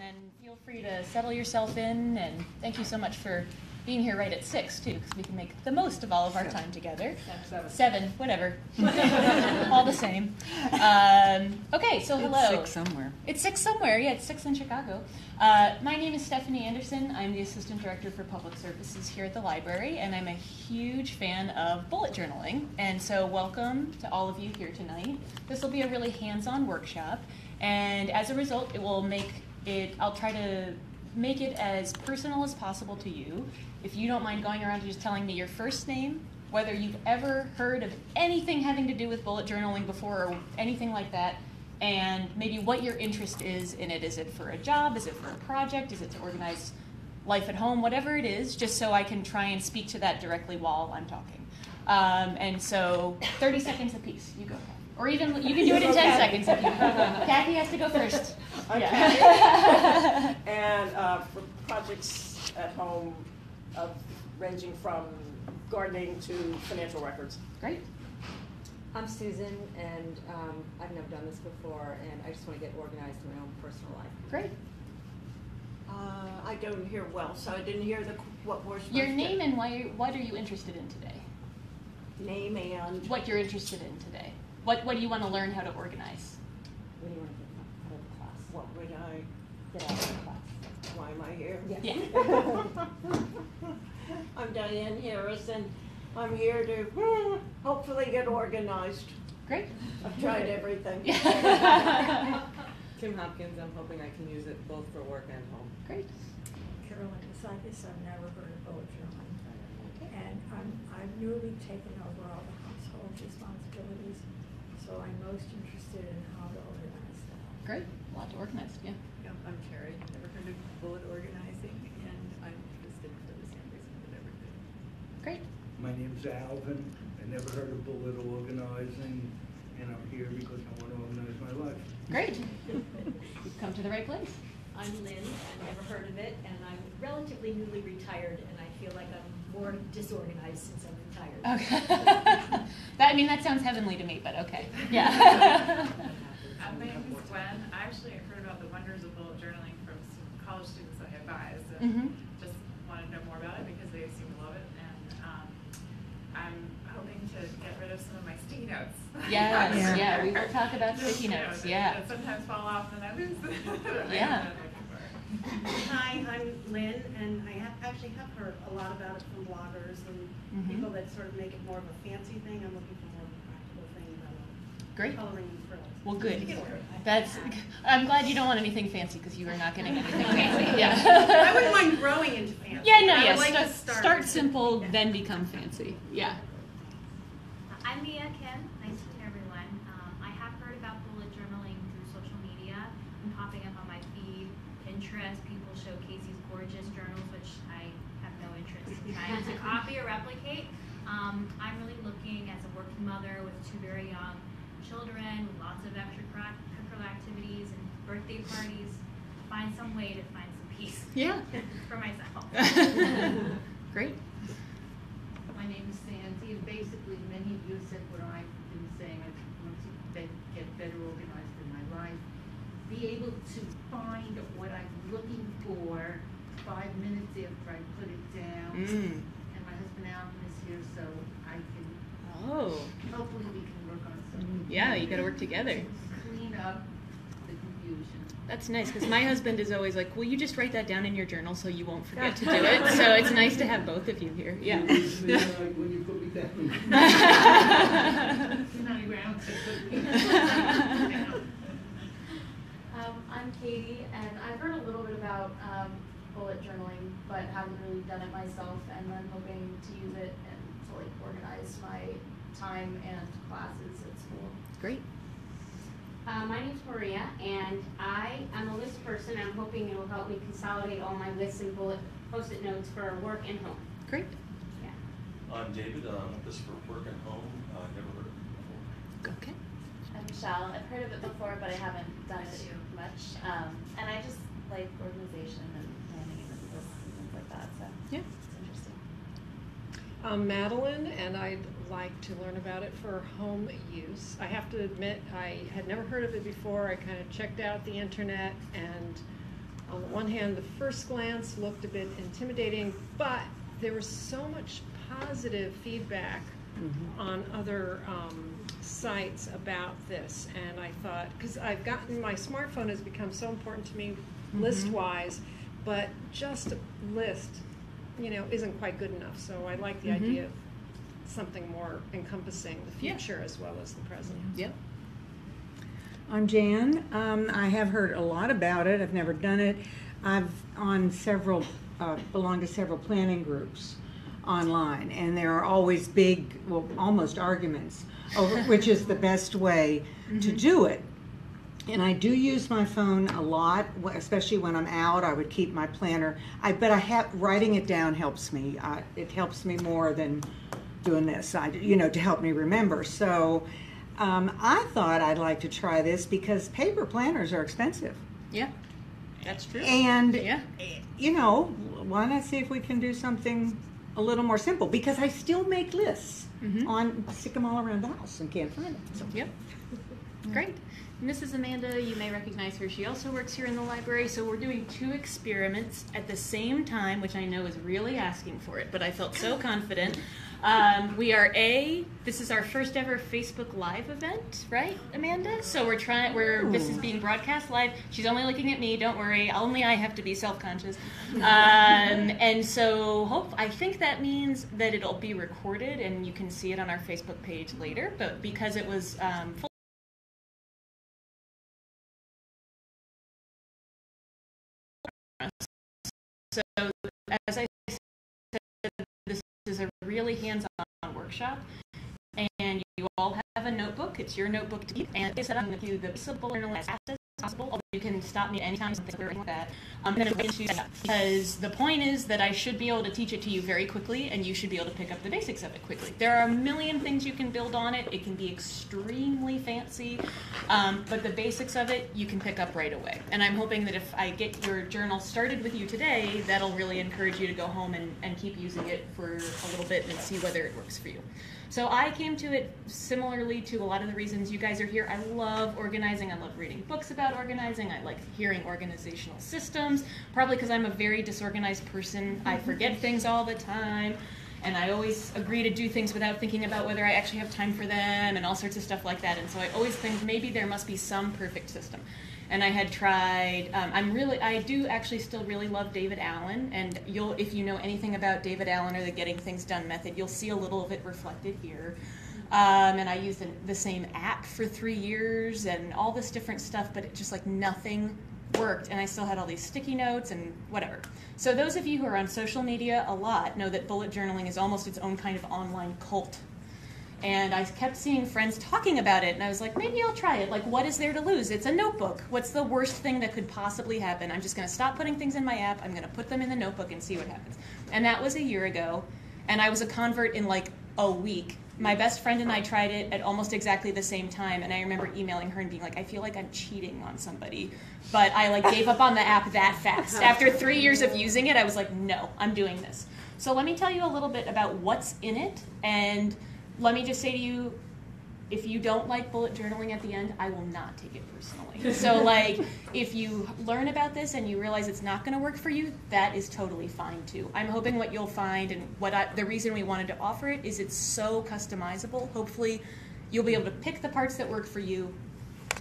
then feel free to settle yourself in, and thank you so much for being here right at 6, too, because we can make the most of all of our time together. 7, whatever. All the same. Okay, so hello. It's 6 somewhere. It's 6 somewhere, yeah, it's 6 in Chicago. My name is Stephanie Anderson. I'm the Assistant Director for Public Services here at the library, and I'm a huge fan of bullet journaling. And so welcome to all of you here tonight. This will be a really hands-on workshop, and as a result, I'll try to make it as personal as possible to you. If you don't mind going around and just telling me your first name, whether you've ever heard of anything having to do with bullet journaling before or anything like that, and maybe what your interest is in it. Is it for a job? Is it for a project? Is it to organize life at home? Whatever it is, just so I can try and speak to that directly while I'm talking. And so 30 seconds apiece. You go. Or even, you can do it in 10 seconds if you Kathy has to go first. Okay. Yeah. And for projects at home, ranging from gardening to financial records. Great. I'm Susan, and I've never done this before, and I just want to get organized in my own personal life. Great. I don't hear well, so I didn't hear what we're supposed Your name and what are you interested in today? Name and What you're interested in today. What do you want to learn how to organize? What do you want to get out of the class? what would I? Get out of the class. Why am I here? Yes. Yeah. I'm Diane Harris, and I'm here to hopefully get organized. Great. I've tried everything. Kim Hopkins, I'm hoping I can use it both for work and home. Great. Carolyn Desikis, I've never heard of bullet journaling. And I've newly taken over all the household responsibilities, so I'm most interested in how to organize that. Great. A lot to organize, yeah. I'm Caret. Never heard of bullet organizing, and I'm interested for the same reason that everything. Great. My name's Alvin. I never heard of bullet organizing, and I'm here because I want to organize my life. Great. You've come to the right place. I'm Lynn. I've never heard of it, and I'm relatively newly retired, and I feel like I'm more disorganized since I'm retired. Okay. that sounds heavenly to me, but okay. Yeah. My name is Gwen. I actually heard about the wonders of bullet journaling from some college students I advised, and just wanted to know more about it because they seem to love it. And I'm hoping to get rid of some of my sticky notes. Yes, yeah, we will talk about sticky notes, yeah. That sometimes fall off and I lose them. Yeah. Hi, I'm Lynn, and I actually have heard a lot about it from bloggers and people that sort of make it more of a fancy thing. I'm looking for more of a practical thing about Great. coloring and frills. Well, good. I'm glad you don't want anything fancy because you are not getting anything fancy. Yeah. I wouldn't mind growing into fancy. Yeah, no, I yes. would like to Start simple, then become fancy. Yeah. I'm Mia Kim. Nice to meet everyone. I have heard about bullet journaling through social media and popping up on my feed. Pinterest, people show Casey's gorgeous journals, which I have no interest in trying to copy or replicate. I'm really looking as a working mother with 2 very young children, with lots of extracurricular activities and birthday parties, to find some way to find some peace. Yeah. For myself. Great. My name is Sandy, and basically many of you said what I've been saying. I want to get better organized in my life, be able to find what I'm looking for 5 minutes after I put it down. And my husband Alvin is here, so I can, hopefully we can work on something. Yeah, you got to work together. Clean up the confusion. That's nice, because my husband is always like, will you just write that down in your journal so you won't forget to do it? So it's nice to have both of you here. Yeah. When you put me down. He's not around to put me down. I'm Katie, and I've heard a little bit about bullet journaling, but haven't really done it myself, and I'm hoping to use it and to organize my time and classes at school. Great. My name's Maria, and I am a list person. I'm hoping it will help me consolidate all my lists and post-it notes for work and home. Great. Yeah. I'm David. I'm with this for work and home. Never heard of it before. Okay. I'm Michelle. I've heard of it before, but I haven't done it much. And I just like organization and planning and lists and things like that. So yeah, it's interesting. I'm Madeline, and I'd like to learn about it for home use. I have to admit, I had never heard of it before. I kind of checked out the internet, and one hand, the first glance looked a bit intimidating, but there was so much positive feedback on other sites about this, and I thought, because I've gotten, my smartphone has become so important to me list-wise, but just a list, you know, isn't quite good enough. So I like the idea of something more encompassing the future as well as the present. Yep. I'm Jan. I have heard a lot about it. I've never done it. I've on several, belonged to several planning groups online, and there are always big, well, almost arguments over which is the best way to do it. And I do use my phone a lot, especially when I'm out. I would keep my planner. But writing it down helps me. It helps me more than doing this, you know, to help me remember. So I thought I'd like to try this because paper planners are expensive. Yeah, that's true. And, you know, why not see if we can do something a little more simple? Because I still make lists stick them all around the house and can't find them. So. Yep. Great. And this is Amanda. You may recognize her. She also works here in the library. So we're doing 2 experiments at the same time, which I know is really asking for it, but I felt so confident. This is our first ever Facebook Live event, right, Amanda? So this is being broadcast live. She's only looking at me, don't worry. Only I have to be self-conscious. And so I think that means that it'll be recorded and you can see it on our Facebook page later, but because it was full so as I said, this is a really hands-on workshop, and you all have a notebook. It's your notebook to keep, and I'm going to do the simple journal as fast as possible. Although you can stop me anytime something or anything like that. I'm going to into that because the point is that I should be able to teach it to you very quickly, and you should be able to pick up the basics of it quickly. There are a million things you can build on it. It can be extremely fancy, but the basics of it you can pick up right away. And I'm hoping that if I get your journal started with you today, that'll really encourage you to go home and keep using it for a little bit and see whether it works for you. So I came to it similarly to a lot of the reasons you guys are here. I love organizing. I love reading books about organizing. I like hearing organizational systems, probably because I'm a very disorganized person. I forget things all the time, and I always agree to do things without thinking about whether I actually have time for them and all sorts of stuff like that. And so I always think maybe there must be some perfect system. And I had tried, I do actually still really love David Allen, and if you know anything about David Allen or the Getting Things Done method, you'll see a little of it reflected here. And I used the same app for 3 years and all this different stuff, but it just like nothing worked, and I still had all these sticky notes and whatever. So those of you who are on social media a lot know that bullet journaling is almost its own kind of online cult. And I kept seeing friends talking about it, and I was like, maybe I'll try it. Like, what is there to lose? It's a notebook. What's the worst thing that could possibly happen? I'm just going to stop putting things in my app. I'm going to put them in the notebook and see what happens. And that was a year ago, and I was a convert in like a week. My best friend and I tried it at almost exactly the same time, and I remember emailing her and being like, I feel like I'm cheating on somebody. But I like gave up on the app that fast. After 3 years of using it, I was like, no, I'm doing this. So let me tell you a little bit about what's in it, and let me just say to you, if you don't like bullet journaling at the end, I will not take it personally. So like, if you learn about this and you realize it's not going to work for you, that is totally fine too. I'm hoping what you'll find, and the reason we wanted to offer it is it's so customizable. Hopefully you'll be able to pick the parts that work for you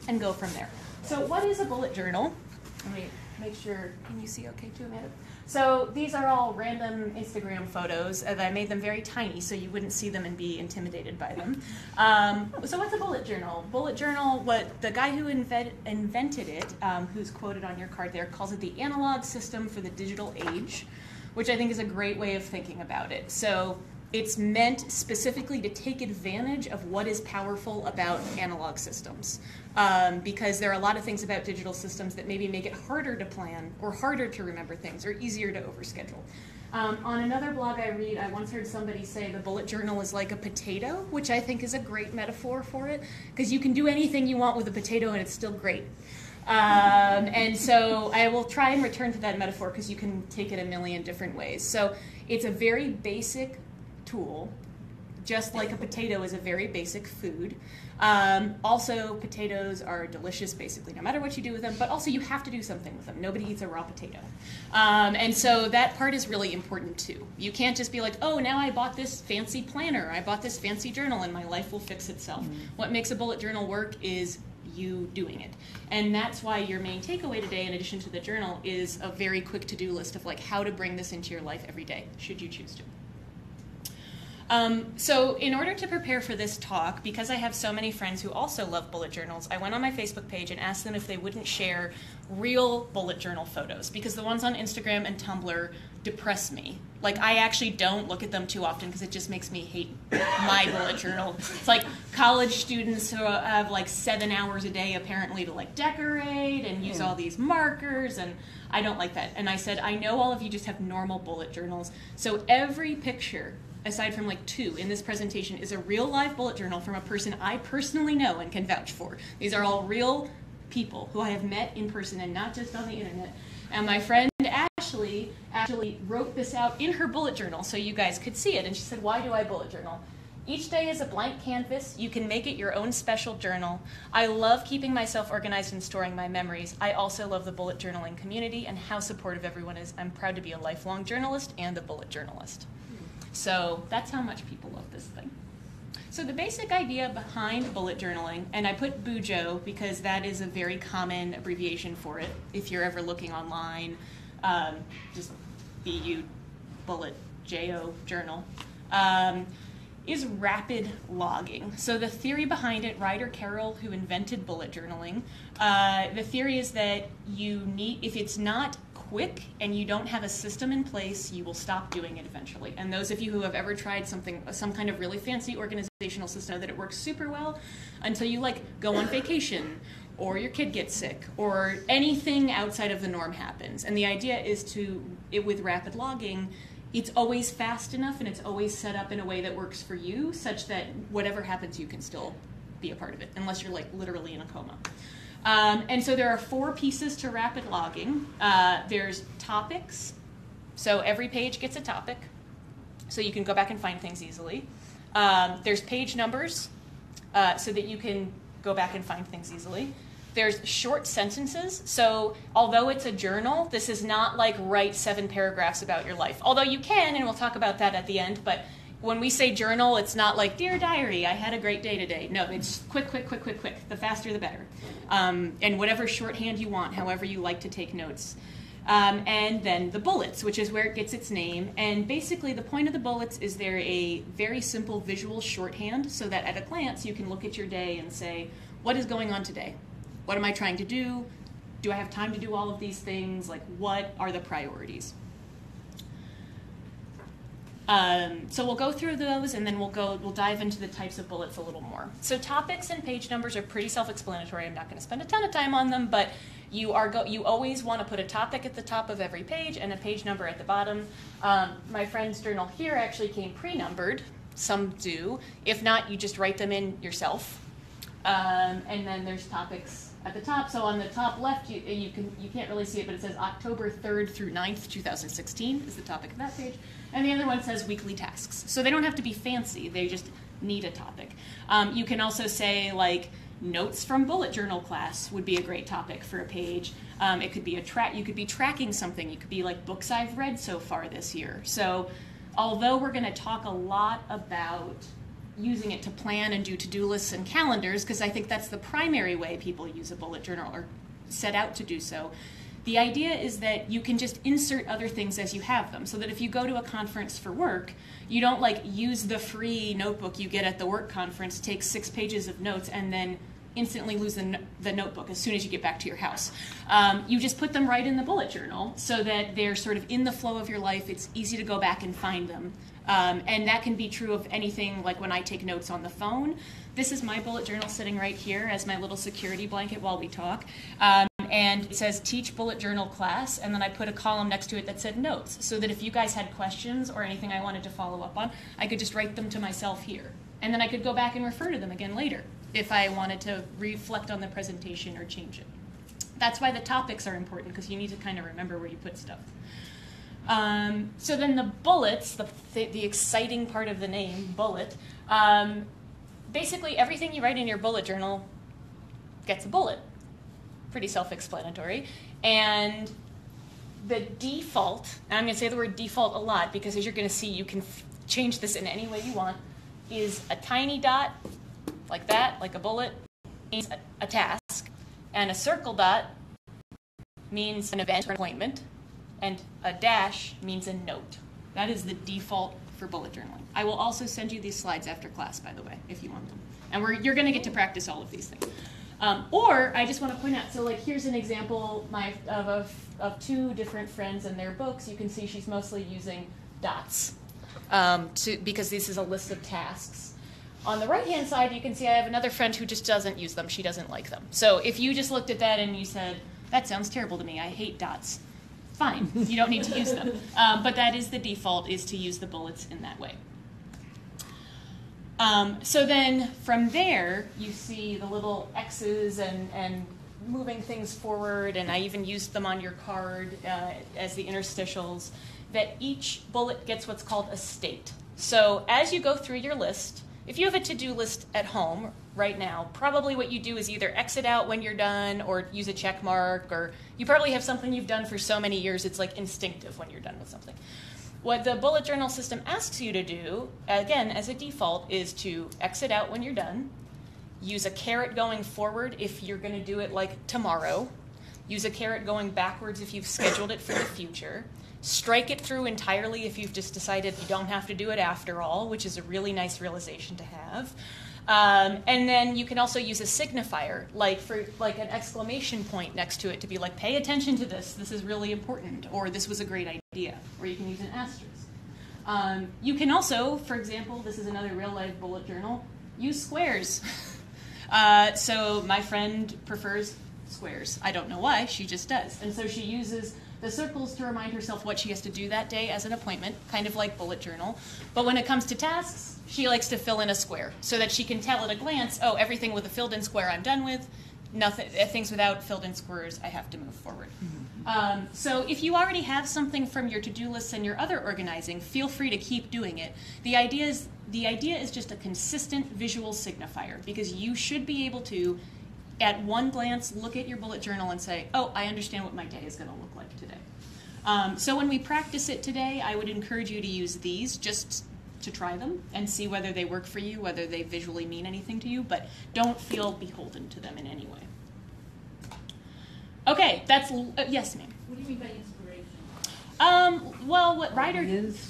and go from there. So what is a bullet journal? Let me make sure, can you see okay too, Amanda? So these are all random Instagram photos, and I made them very tiny so you wouldn't see them and be intimidated by them. So what's a bullet journal? Bullet journal, what the guy who invented it, who's quoted on your card there, calls it the analog system for the digital age, which I think is a great way of thinking about it. So it's meant specifically to take advantage of what is powerful about analog systems. Because there are a lot of things about digital systems that maybe make it harder to plan or harder to remember things or easier to overschedule. On another blog I read, I once heard somebody say the bullet journal is like a potato, which I think is a great metaphor for it, because you can do anything you want with a potato and it's still great. And so I will try and return to that metaphor because you can take it a million different ways. So it's a very basic tool just like a potato is a very basic food. Also, potatoes are delicious basically no matter what you do with them, but also you have to do something with them. Nobody eats a raw potato. And so that part is really important too. You can't just be like, oh, now I bought this fancy planner, I bought this fancy journal, and my life will fix itself. What makes a bullet journal work is you doing it. And that's why your main takeaway today, in addition to the journal, is a very quick to-do list of like how to bring this into your life every day, should you choose to. So in order to prepare for this talk, because I have so many friends who also love bullet journals, I went on my Facebook page and asked them if they wouldn't share real bullet journal photos, because the ones on Instagram and Tumblr depress me. Like, I actually don't look at them too often because it just makes me hate my bullet journal. It's like college students who have like 7 hours a day apparently to like decorate and use all these markers, and I don't like that. And I said, I know all of you just have normal bullet journals, so every picture aside from like 2 in this presentation, is a real live bullet journal from a person I personally know and can vouch for. These are all real people who I have met in person and not just on the internet. And my friend Ashley actually wrote this out in her bullet journal so you guys could see it. And she said, why do I bullet journal? Each day is a blank canvas. You can make it your own special journal. I love keeping myself organized and storing my memories. I also love the bullet journaling community and how supportive everyone is. I'm proud to be a lifelong journalist and a bullet journalist. So that's how much people love this thing. So the basic idea behind bullet journaling, and I put BUJO because that is a very common abbreviation for it. If you're ever looking online, just BU bullet JO journal, is rapid logging. So the theory behind it, Ryder Carroll, who invented bullet journaling, the theory is that you need, if it's not quick and you don't have a system in place, you will stop doing it eventually. And those of you who have ever tried some kind of really fancy organizational system, know that it works super well until you like go on vacation or your kid gets sick or anything outside of the norm happens. And the idea is with rapid logging, it's always fast enough and it's always set up in a way that works for you such that whatever happens, you can still be a part of it, unless you're like literally in a coma. And so there are 4 pieces to rapid logging. There's topics, so every page gets a topic, so you can go back and find things easily. There's page numbers, so that you can go back and find things easily. There's short sentences, so although it's a journal, this is not like write 7 paragraphs about your life. Although you can, and we'll talk about that at the end, but when we say journal, it's not like, Dear Diary, I had a great day today. No, it's quick, quick, quick, quick, quick. The faster, the better. And whatever shorthand you want, however you like to take notes. And then the bullets, which is where it gets its name. And basically, the point of the bullets is they're a very simple visual shorthand so that at a glance, you can look at your day and say, what is going on today? What am I trying to do? Do I have time to do all of these things? Like, what are the priorities? So we'll go through those, and then we'll dive into the types of bullets a little more. So topics and page numbers are pretty self-explanatory. I'm not going to spend a ton of time on them, but you always want to put a topic at the top of every page and a page number at the bottom. My friend's journal here actually came pre-numbered. Some do. If not, you just write them in yourself. And then there's topics at the top. So on the top left, you can't really see it, but it says October 3rd through 9th, 2016 is the topic of that page. And the other one says weekly tasks. So they don't have to be fancy. They just need a topic. You can also say, like, notes from bullet journal class would be a great topic for a page. It could be you could be tracking something. You could be like books I've read so far this year. So although we're going to talk a lot about using it to plan and do to-do lists and calendars, because I think that's the primary way people use a bullet journal or set out to do so, the idea is that you can just insert other things as you have them, so that if you go to a conference for work, you don't like use the free notebook you get at the work conference, take 6 pages of notes, and then instantly lose the notebook as soon as you get back to your house. You just put them right in the bullet journal so that they're sort of in the flow of your life. It's easy to go back and find them. And that can be true of anything, like when I take notes on the phone. This is my bullet journal sitting right here as my little security blanket while we talk. And it says teach bullet journal class, and then I put a column next to it that said notes, so that if you guys had questions or anything I wanted to follow up on, I could just write them to myself here. And then I could go back and refer to them again later if I wanted to reflect on the presentation or change it. That's why the topics are important, because you need to kind of remember where you put stuff. So then the bullets, the exciting part of the name, bullet, basically everything you write in your bullet journal gets a bullet. Pretty self-explanatory. And the default, and I'm going to say the word default a lot because as you're going to see, you can change this in any way you want, is a tiny dot, like that, like a bullet, means a task, and a circle dot means an event or appointment, and a dash means a note. That is the default for bullet journaling. I will also send you these slides after class, by the way, if you want them. And you're going to get to practice all of these things. Or I just want to point out, so like here's an example of two different friends and their books. You can see she's mostly using dots because this is a list of tasks. On the right-hand side, you can see I have another friend who just doesn't use them. She doesn't like them. So if you just looked at that and you said, that sounds terrible to me, I hate dots, fine, you don't need to use them. But that is the default, is to use the bullets in that way. So then from there, you see the little X's and moving things forward, and I even used them on your card as the interstitials, that each bullet gets what's called a state. So as you go through your list, if you have a to-do list at home right now, probably what you do is either exit out when you're done or use a check mark, or you probably have something you've done for so many years it's like instinctive when you're done with something. What the bullet journal system asks you to do, again, as a default, is to exit out when you're done, use a caret going forward if you're going to do it like tomorrow, use a caret going backwards if you've scheduled it for the future, strike it through entirely if you've just decided you don't have to do it after all, which is a really nice realization to have. And then you can also use a signifier, like an exclamation point next to it to be like, pay attention to this is really important, or this was a great idea, or you can use an asterisk. You can also, for example, this is another real-life bullet journal, use squares. So my friend prefers squares. I don't know why, she just does. And so she uses the circles to remind herself what she has to do that day as an appointment, kind of like bullet journal. But when it comes to tasks, she likes to fill in a square so that she can tell at a glance, oh, everything with a filled in square I'm done with, nothing, things without filled in squares I have to move forward. So if you already have something from your to-do lists and your other organizing, feel free to keep doing it. The idea is just a consistent visual signifier, because you should be able to, at one glance, look at your bullet journal and say, oh, I understand what my day is going to look like today. So when we practice it today, I would encourage you to use these just to try them and see whether they work for you, whether they visually mean anything to you, but don't feel beholden to them in any way. Okay, that's, yes, ma'am. What do you mean by inspiration? Well,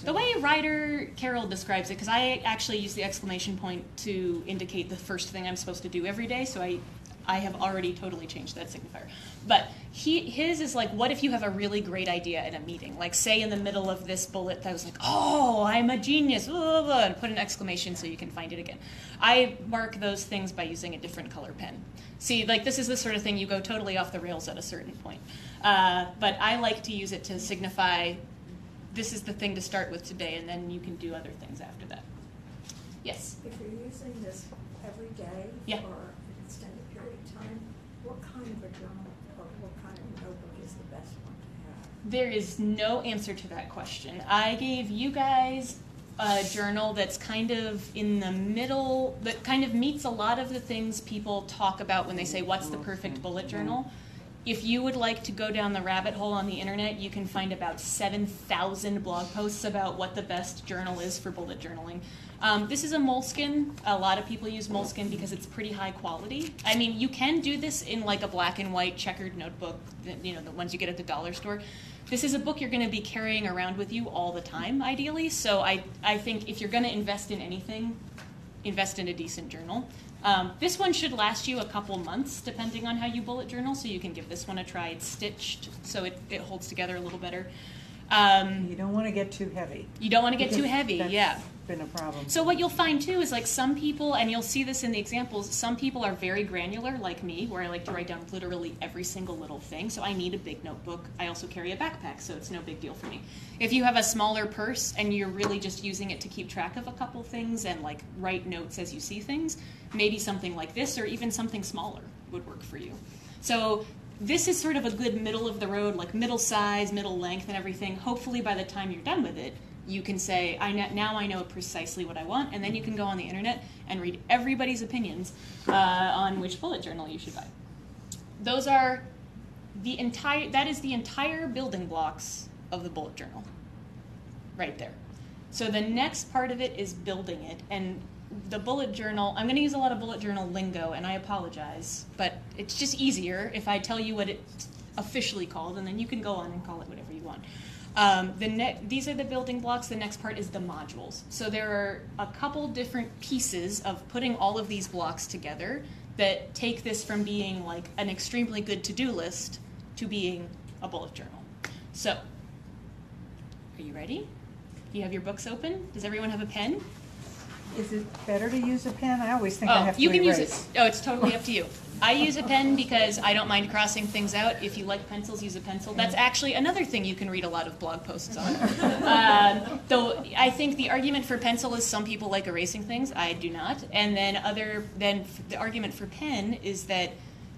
the way writer Carol describes it, because I actually use the exclamation point to indicate the first thing I'm supposed to do every day, so I have already totally changed that signifier. But his is like, what if you have a really great idea in a meeting? Like, say in the middle of this bullet, I was like, oh, I'm a genius, blah, blah, blah, and put an exclamation so you can find it again. I mark those things by using a different color pen. See, like, this is the sort of thing you go totally off the rails at a certain point. But I like to use it to signify this is the thing to start with today, and then you can do other things after that. Yes? If you're using this every day Yeah. for an extended period of time, what kind of a journal or what kind of notebook is the best one to have? There is no answer to that question. I gave you guys a journal that's kind of in the middle, that kind of meets a lot of the things people talk about when they say, what's the perfect bullet journal? If you would like to go down the rabbit hole on the internet, you can find about 7,000 blog posts about what the best journal is for bullet journaling. This is a Moleskine. A lot of people use Moleskine because it's pretty high quality. I mean, you can do this in like a black and white checkered notebook, you know, the ones you get at the dollar store. This is a book you're going to be carrying around with you all the time, ideally. So I think if you're going to invest in anything, invest in a decent journal. This one should last you a couple months, depending on how you bullet journal, so you can give this one a try. It's stitched, so it holds together a little better. You don't want to get too heavy. You don't want to get too heavy, That's yeah. been a problem. So what you'll find too is like some people, and you'll see this in the examples, some people are very granular like me, where I like to write down literally every single little thing, so I need a big notebook. I also carry a backpack, so it's no big deal for me. If you have a smaller purse and you're really just using it to keep track of a couple things and like write notes as you see things, maybe something like this or even something smaller would work for you. So this is sort of a good middle of the road, like middle size, middle length and everything. Hopefully by the time you're done with it, you can say, now I know precisely what I want, and then you can go on the internet and read everybody's opinions on which bullet journal you should buy. Those are that is the entire building blocks of the bullet journal, right there. So the next part of it is building it, and the bullet journal, I'm going to use a lot of bullet journal lingo, and I apologize, but it's just easier if I tell you what it's officially called, and then you can go on and call it whatever you want. These are the building blocks. The next part is the modules. So there are a couple different pieces of putting all of these blocks together that take this from being like an extremely good to-do list to being a bullet journal. So, are you ready? Do you have your books open? Does everyone have a pen? Is it better to use a pen? I always think I have to you can erase. use it. Oh, it's totally up to you. I use a pen because I don't mind crossing things out. If you like pencils, use a pencil. That's actually another thing you can read a lot of blog posts on. Though I think the argument for pencil is some people like erasing things. I do not. And then the argument for pen is that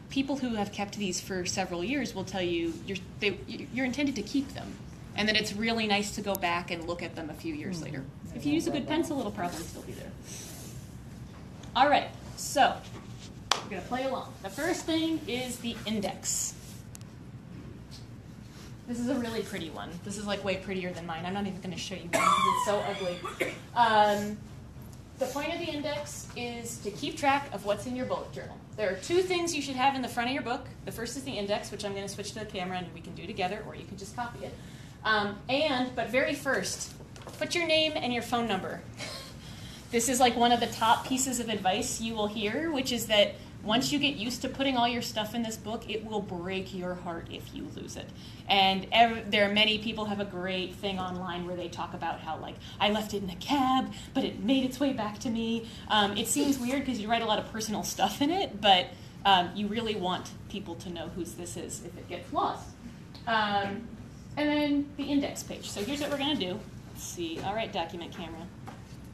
people who have kept these for several years will tell you you're intended to keep them, and that it's really nice to go back and look at them a few years later. If you use a good pencil, it'll probably still be there. All right, so we're going to play along. The first thing is the index. This is a really pretty one. This is like way prettier than mine. I'm not even going to show you mine because it's so ugly. The point of the index is to keep track of what's in your bullet journal. There are two things you should have in the front of your book. The first is the index, which I'm going to switch to the camera and we can do together, or you can just copy it. But very first, put your name and your phone number. This is like one of the top pieces of advice you will hear, which is that once you get used to putting all your stuff in this book, it will break your heart if you lose it. And there are many people have a great thing online where they talk about how, like, I left it in a cab, but it made its way back to me. It seems weird because you write a lot of personal stuff in it, but you really want people to know whose this is if it gets lost. And then the index page. So here's what we're going to do. Let's see. All right, document camera.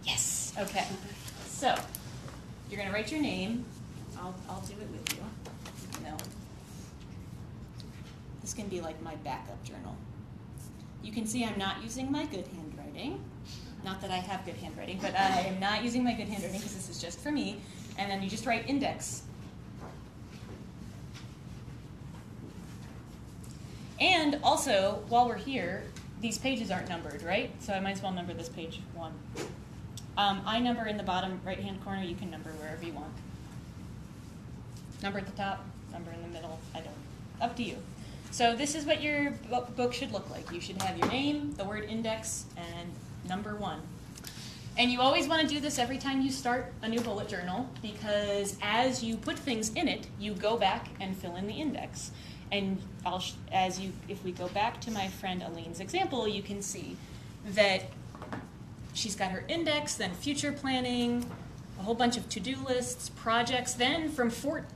Yes. Okay. So you're going to write your name. I'll do it with you. No. This can be like my backup journal. You can see I'm not using my good handwriting. Not that I have good handwriting, but I am not using my good handwriting because this is just for me. And then you just write index. And also, while we're here, these pages aren't numbered, right? So I might as well number this page 1. I number in the bottom right-hand corner. You can number wherever you want. Number at the top, number in the middle, up to you. So this is what your book should look like. You should have your name, the word index, and number 1. And you always want to do this every time you start a new bullet journal, because as you put things in it, you go back and fill in the index. And if we go back to my friend Aline's example, you can see that she's got her index, then future planning, a whole bunch of to-do lists, projects. Then from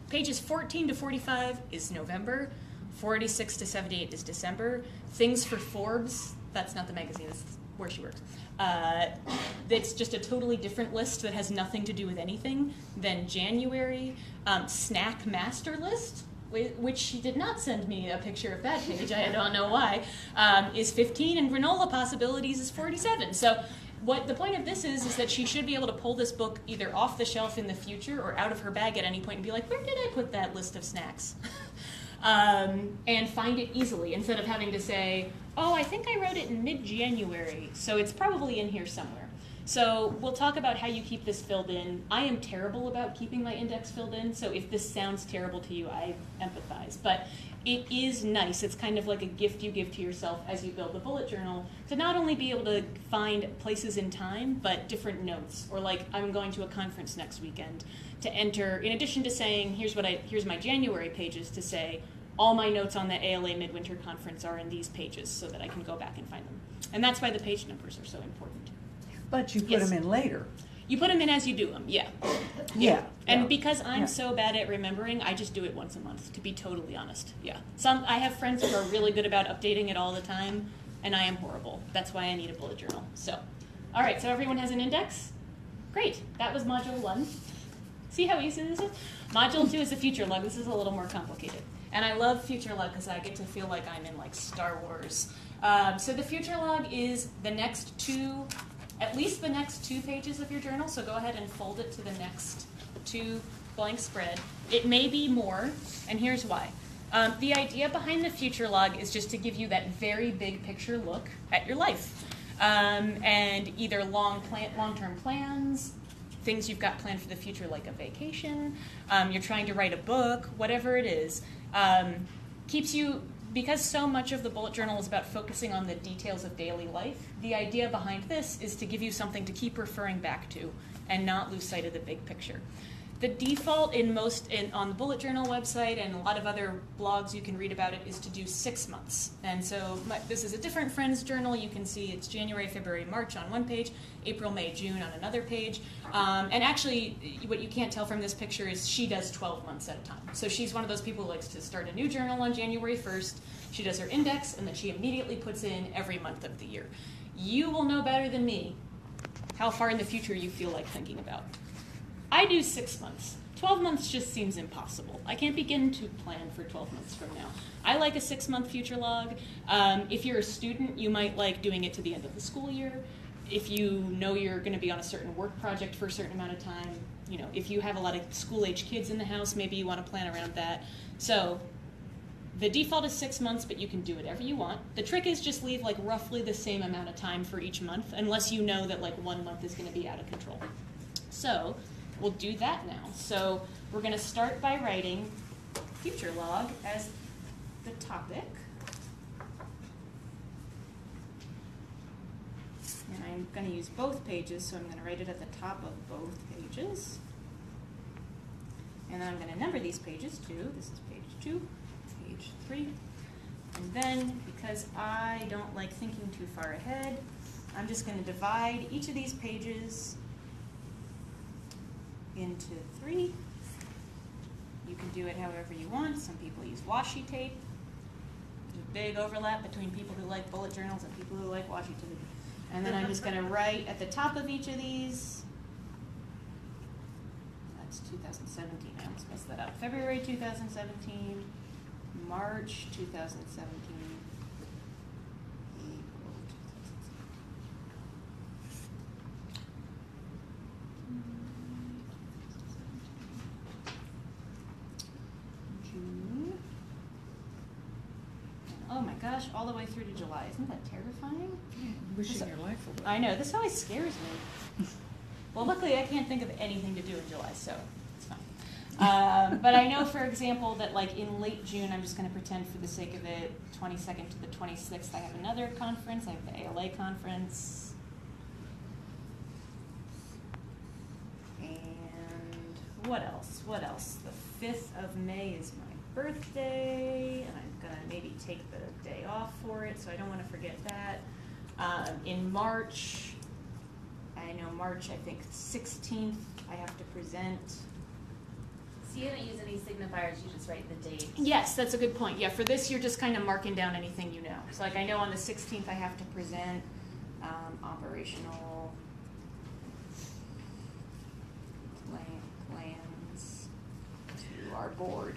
pages 14 to 45 is November, 46 to 78 is December. Things for Forbes, that's not the magazine, that's where she works. It's just a totally different list that has nothing to do with anything than January. Snack master list, which she did not send me a picture of that page, I don't know why, is 15, and granola possibilities is 47. So what the point of this is that she should be able to pull this book either off the shelf in the future or out of her bag at any point and be like, where did I put that list of snacks? And find it easily instead of having to say, oh, I think I wrote it in mid-January, so it's probably in here somewhere. So we'll talk about how you keep this filled in. I am terrible about keeping my index filled in, so if this sounds terrible to you, I empathize. But it is nice. It's kind of like a gift you give to yourself as you build the bullet journal to not only be able to find places in time, but different notes. Or like, I'm going to a conference next weekend, to enter, in addition to saying, here's my January pages, to say, all my notes on the ALA Midwinter Conference are in these pages so that I can go back and find them. And that's why the page numbers are so important. But you put them in later. You put them in as you do them, yeah. Yeah. And because I'm so bad at remembering, I just do it once a month, to be totally honest. Yeah. I have friends who are really good about updating it all the time, and I am horrible. That's why I need a bullet journal. So, all right, so everyone has an index? Great. That was Module 1. See how easy this is? Module 2 is the future log. This is a little more complicated. And I love future log because I get to feel like I'm in like Star Wars. So the future log is the next two, at least the next 2 pages of your journal. So go ahead and fold it to the next 2 blank spread. It may be more, and here's why. The idea behind the future log is just to give you that very big picture look at your life. And either long-term plans, things you've got planned for the future like a vacation, you're trying to write a book, whatever it is, keeps you, because so much of the bullet journal is about focusing on the details of daily life, the idea behind this is to give you something to keep referring back to and not lose sight of the big picture. The default on the bullet journal website and a lot of other blogs you can read about it is to do 6 months. And so this is a different friend's journal. You can see it's January, February, March on one page, April, May, June on another page. And actually, what you can't tell from this picture is she does 12 months at a time. So she's one of those people who likes to start a new journal on January 1st. She does her index, and then she immediately puts in every month of the year. You will know better than me how far in the future you feel like thinking about. I do 6 months. 12 months just seems impossible. I can't begin to plan for 12 months from now. I like a 6-month future log. If you're a student, you might like doing it to the end of the school year. If you know you're going to be on a certain work project for a certain amount of time, you know, if you have a lot of school-age kids in the house, maybe you want to plan around that. So the default is 6 months, but you can do whatever you want. The trick is just leave like roughly the same amount of time for each month, unless you know that like 1 month is going to be out of control. So we'll do that now. So we're going to start by writing future log as the topic. And I'm going to use both pages, so I'm going to write it at the top of both pages. And then I'm going to number these pages too. This is page 2, page 3. And then, because I don't like thinking too far ahead, I'm just going to divide each of these pages into 3. You can do it however you want. Some people use washi tape. There's a big overlap between people who like bullet journals and people who like washi tape. And then I'm just going to write at the top of each of these. That's 2017. I almost messed that up. February 2017, March 2017, June. Oh my gosh, all the way through to July. Isn't that terrifying? Wishing your life away. I know, this always scares me. Well, luckily I can't think of anything to do in July, so it's fine. But I know, for example, that like in late June, I'm just going to pretend for the sake of it, 22nd to the 26th, I have another conference. I have the ALA conference. And what else? What else? The 5th of May is my birthday, and I'm going to maybe take the day off for it, so I don't want to forget that. In March, I know March, I think 16th, I have to present. So you don't use any signifiers, you just write the date? Yes, that's a good point. Yeah, for this, you're just kind of marking down anything you know. So like I know on the 16th, I have to present operational plans to our board.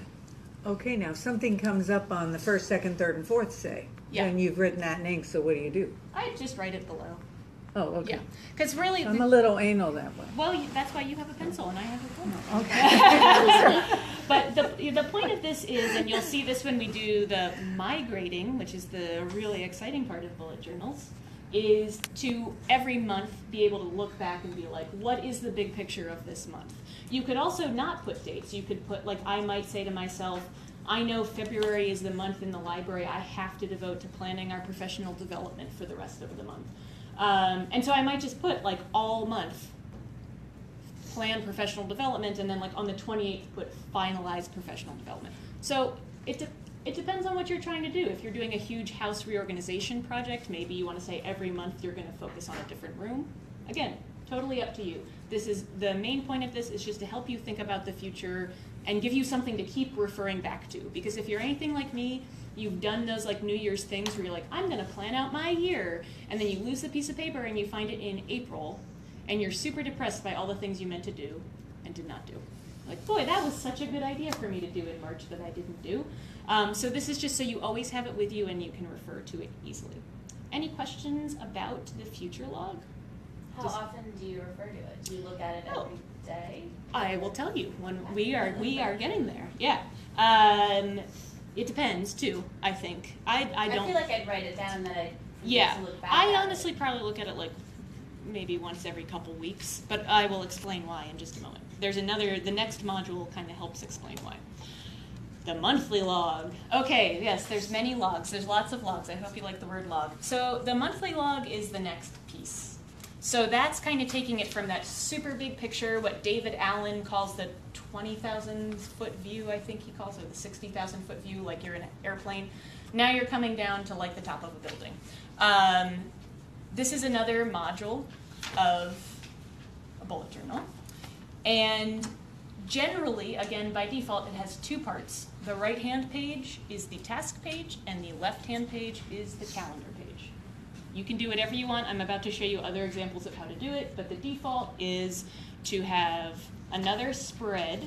Okay, now if something comes up on the 1st, 2nd, 3rd, and 4th, say, Yeah. and you've written that in ink, so what do? I just write it below. Oh, okay. Yeah, because really, I'm a little anal that way. Well, that's why you have a pencil and I have a pencil. Okay. But the point of this is, and you'll see this when we do the migrating, which is the really exciting part of bullet journals, is to every month be able to look back and be like, what is the big picture of this month? You could also not put dates. You could put, like, I might say to myself, I know February is the month in the library I have to devote to planning our professional development for the rest of the month. And so I might just put, like, all month, plan professional development, and then, like, on the 28th, put finalize professional development. So it depends on what you're trying to do. If you're doing a huge house reorganization project, maybe you want to say every month you're going to focus on a different room. Again, totally up to you. This is the main point of this is just to help you think about the future and give you something to keep referring back to. Because if you're anything like me, you've done those like New Year's things where you're like, I'm going to plan out my year. And then you lose the piece of paper and you find it in April. And you're super depressed by all the things you meant to do and did not do. Like, boy, that was such a good idea for me to do in March that I didn't do. So this is just so you always have it with you and you can refer to it easily. Any questions about the future log? How often do you refer to it? Do you look at it every day? I will tell you when we are getting there. Yeah. It depends too. I think I don't. I feel like I'd write it down and then I'd Yeah. to look back I at honestly probably look at it like maybe once every couple weeks, but I will explain why in just a moment. The next module kind of helps explain why. The monthly log. Okay, yes, there's many logs. There's lots of logs. I hope you like the word log. So the monthly log is the next piece. So that's kind of taking it from that super big picture, what David Allen calls the 20,000 foot view, I think he calls it, the 60,000 foot view, like you're in an airplane. Now you're coming down to like the top of a building. This is another module of a bullet journal. And generally, again, by default, it has two parts. The right-hand page is the task page, and the left-hand page is the calendar page. You can do whatever you want. I'm about to show you other examples of how to do it, but the default is to have another spread.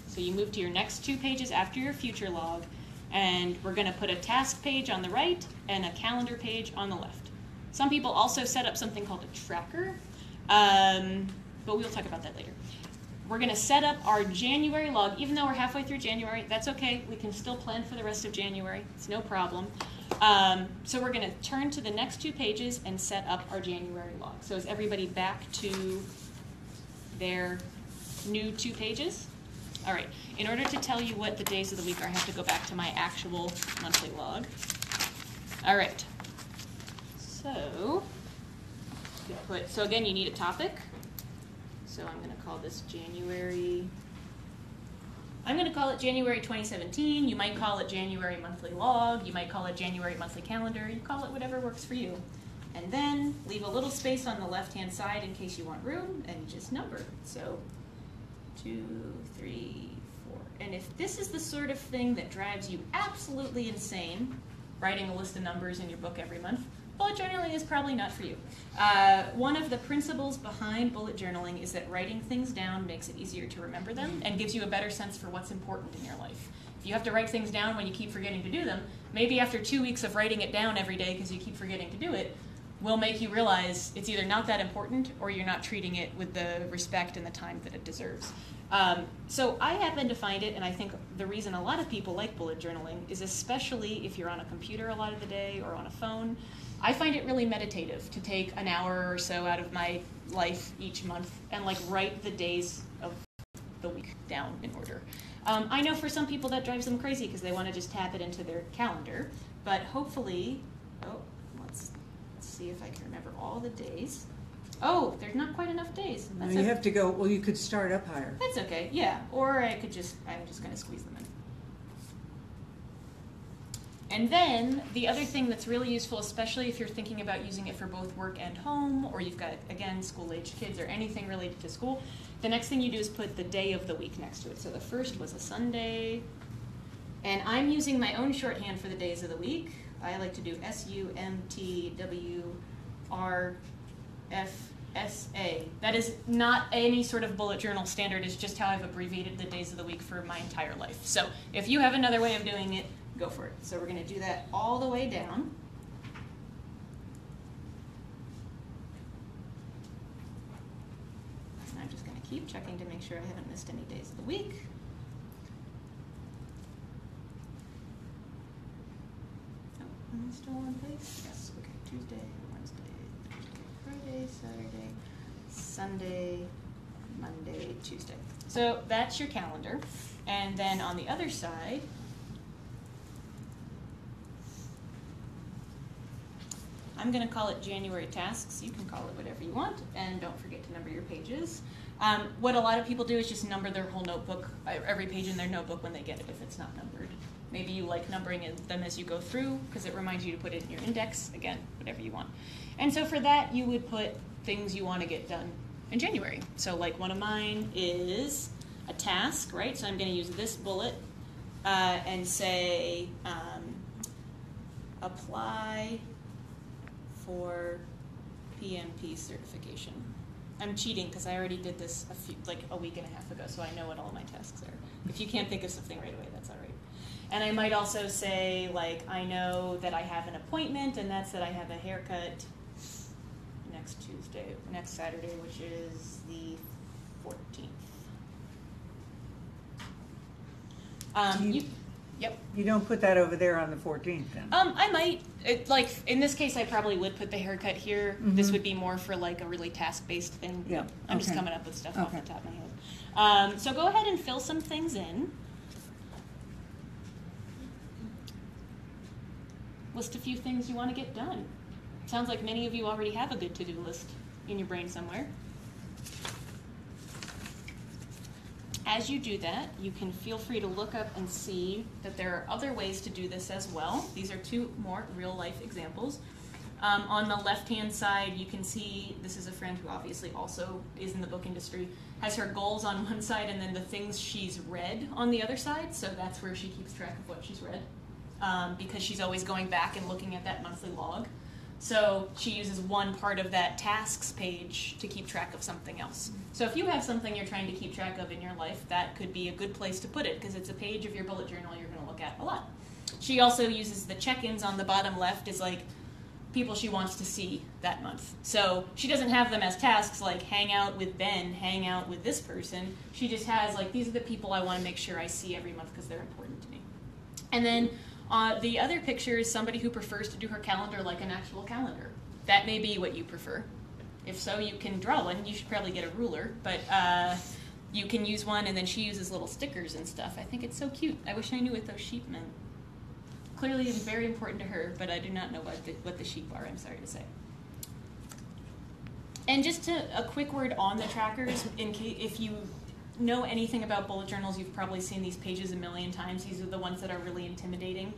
So you move to your next two pages after your future log, and we're going to put a task page on the right and a calendar page on the left. Some people also set up something called a tracker, but we'll talk about that later. We're going to set up our January log. Even though we're halfway through January, that's okay. We can still plan for the rest of January. It's no problem. So we're going to turn to the next two pages and set up our January log. So is everybody back to their new two pages? All right. In order to tell you what the days of the week are, I have to go back to my actual monthly log. All right. So again, you need a topic. So I'm going to call this January. I'm going to call it January 2017. You might call it January monthly log. You might call it January monthly calendar. You call it whatever works for you. And then leave a little space on the left-hand side in case you want room, and just number. So 2, 3, 4. And if this is the sort of thing that drives you absolutely insane, writing a list of numbers in your book every month, bullet journaling is probably not for you. One of the principles behind bullet journaling is that writing things down makes it easier to remember them and gives you a better sense for what's important in your life. If you have to write things down when you keep forgetting to do them, maybe after 2 weeks of writing it down every day because you keep forgetting to do it, will make you realize it's either not that important or you're not treating it with the respect and the time that it deserves. So I happen to find it, and I think the reason a lot of people like bullet journaling is especially if you're on a computer a lot of the day or on a phone. I find it really meditative to take an hour or so out of my life each month and like write the days of the week down in order. I know for some people that drives them crazy because they want to just tap it into their calendar, but hopefully, let's see if I can remember all the days. Oh, there's not quite enough days. No, you have to go, well, you could start up higher. That's okay, yeah. Or I'm just going to squeeze them in. And then the other thing that's really useful, especially if you're thinking about using it for both work and home, or you've got, again, school-aged kids or anything related to school, the next thing you do is put the day of the week next to it. So the first was a Sunday, and I'm using my own shorthand for the days of the week. I like to do SUMTWRFSA. That is not any sort of bullet journal standard. It's just how I've abbreviated the days of the week for my entire life. So if you have another way of doing it, go for it. So we're going to do that all the way down. And I'm just going to keep checking to make sure I haven't missed any days of the week. Oh, am I still on pace? Yes. Okay. Tuesday, Wednesday, Thursday, Friday, Saturday, Sunday, Monday, Tuesday. So that's your calendar. And then on the other side, I'm going to call it January tasks. You can call it whatever you want, and don't forget to number your pages. What a lot of people do is just number their whole notebook, every page in their notebook when they get it if it's not numbered. Maybe you like numbering them as you go through because it reminds you to put it in your index. Again, whatever you want. And so for that, you would put things you want to get done in January. So like one of mine is a task, right? So I'm going to use this bullet and say apply for PMP certification. I'm cheating because I already did this like a week and a half ago, so I know what all my tasks are. If you can't think of something right away, that's all right. And I might also say, like, I know that I have an appointment, and that's that I have a haircut next Saturday, which is the 14th. Yep. You don't put that over there on the 14th then? I might. Like, in this case, I probably would put the haircut here. Mhm. This would be more for, like, a really task-based thing. Yeah. I'm just Okay. coming up with stuff off Okay. the top of my head. So go ahead and fill some things in. List a few things you want to get done. Sounds like many of you already have a good to-do list in your brain somewhere. As you do that, you can feel free to look up and see that there are other ways to do this as well. These are two more real-life examples. On the left-hand side, you can see, this is a friend who obviously also is in the book industry, has her goals on one side and then the things she's read on the other side, so that's where she keeps track of what she's read, because she's always going back and looking at that monthly log. So she uses one part of that tasks page to keep track of something else. So if you have something you're trying to keep track of in your life, that could be a good place to put it, because it's a page of your bullet journal you're going to look at a lot. She also uses the check-ins on the bottom left as like people she wants to see that month. So she doesn't have them as tasks like hang out with Ben, hang out with this person. She just has like, these are the people I want to make sure I see every month because they're important to me. And then the other picture is somebody who prefers to do her calendar like an actual calendar. That may be what you prefer. If so, you can draw one. You should probably get a ruler, but you can use one, and then she uses little stickers and stuff. I think it's so cute. I wish I knew what those sheep meant. Clearly it's very important to her, but I do not know what the sheep are, I'm sorry to say. And just a quick word on the trackers, in case if you know anything about bullet journals, you've probably seen these pages a million times. These are the ones that are really intimidating.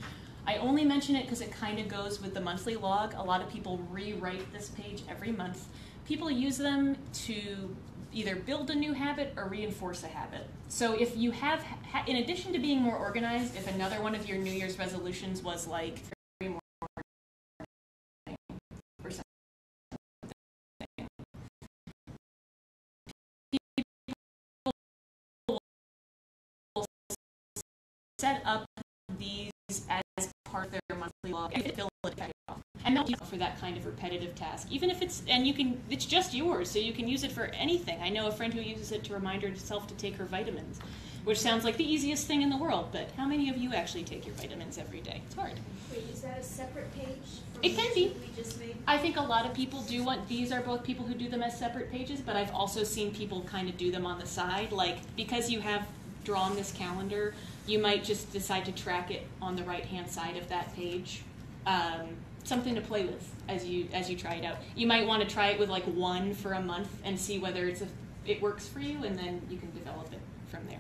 I only mention it because it kind of goes with the monthly log. A lot of people rewrite this page every month. People use them to either build a new habit or reinforce a habit. So if you have, in addition to being more organized, if another one of your New Year's resolutions was like every morning or something, set up these as part of their monthly log and they'll use it for that kind of repetitive task. Even if it's, and you can, it's just yours, so you can use it for anything. I know a friend who uses it to remind herself to take her vitamins, which sounds like the easiest thing in the world, but how many of you actually take your vitamins every day? It's hard. Wait, is that a separate page from It can be. we just made? I think a lot of people do want, these are both people who do them as separate pages, but I've also seen people kind of do them on the side. Like, because you have drawn this calendar, you might just decide to track it on the right-hand side of that page. Something to play with as you try it out. You might want to try it with like one for a month and see whether it works for you, and then you can develop it from there.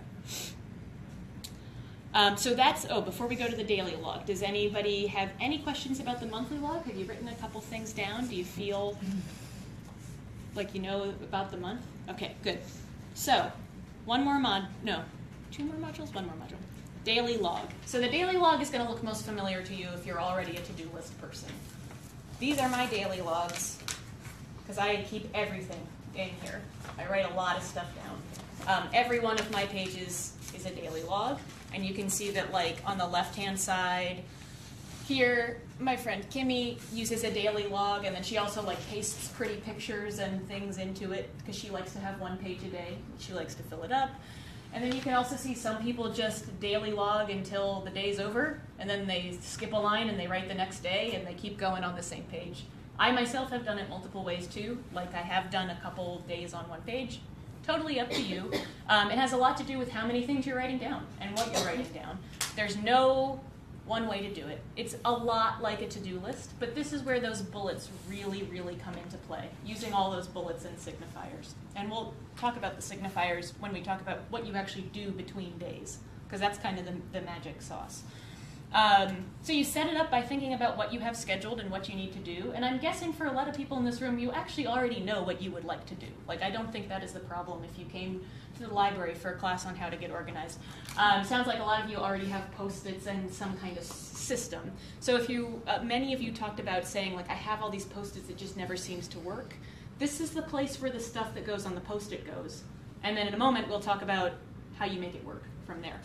So that's, before we go to the daily log, does anybody have any questions about the monthly log? Have you written a couple things down? Do you feel like you know about the month? Okay, good. So, two more modules, one more module. Daily log. So the daily log is going to look most familiar to you if you're already a to-do list person. These are my daily logs because I keep everything in here. I write a lot of stuff down. Every one of my pages is a daily log, and you can see that like on the left-hand side here, my friend Kimmy uses a daily log, and then she also like pastes pretty pictures and things into it because she likes to have one page a day. She likes to fill it up. And then you can also see some people just daily log until the day's over, and then they skip a line and they write the next day, and they keep going on the same page. I myself have done it multiple ways too. Like I have done a couple days on one page. Totally up to you. It has a lot to do with how many things you're writing down and what you're writing down. There's no one way to do it. It's a lot like a to-do list, but this is where those bullets really, really come into play, using all those bullets and signifiers. And we'll talk about the signifiers when we talk about what you actually do between days, because that's kind of the magic sauce. So you set it up by thinking about what you have scheduled and what you need to do, and I'm guessing for a lot of people in this room, you actually already know what you would like to do. Like, I don't think that is the problem if you came to the library for a class on how to get organized. Sounds like a lot of you already have Post-its and some kind of system. So if you, many of you talked about saying, like, I have all these Post-its, it just never seems to work. this is the place where the stuff that goes on the Post-it goes. And then in a moment, we'll talk about how you make it work from there.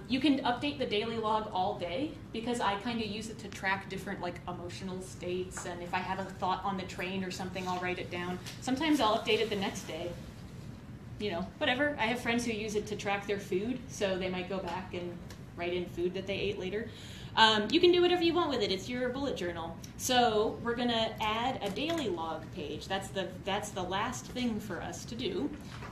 You can update the daily log all day because I kind of use it to track different like emotional states, and if I have a thought on the train or something, I'll write it down. Sometimes I'll update it the next day. You know, whatever. I have friends who use it to track their food, so they might go back and write in food that they ate later. You can do whatever you want with it. It's your bullet journal. So we're going to add a daily log page. That's the last thing for us to do.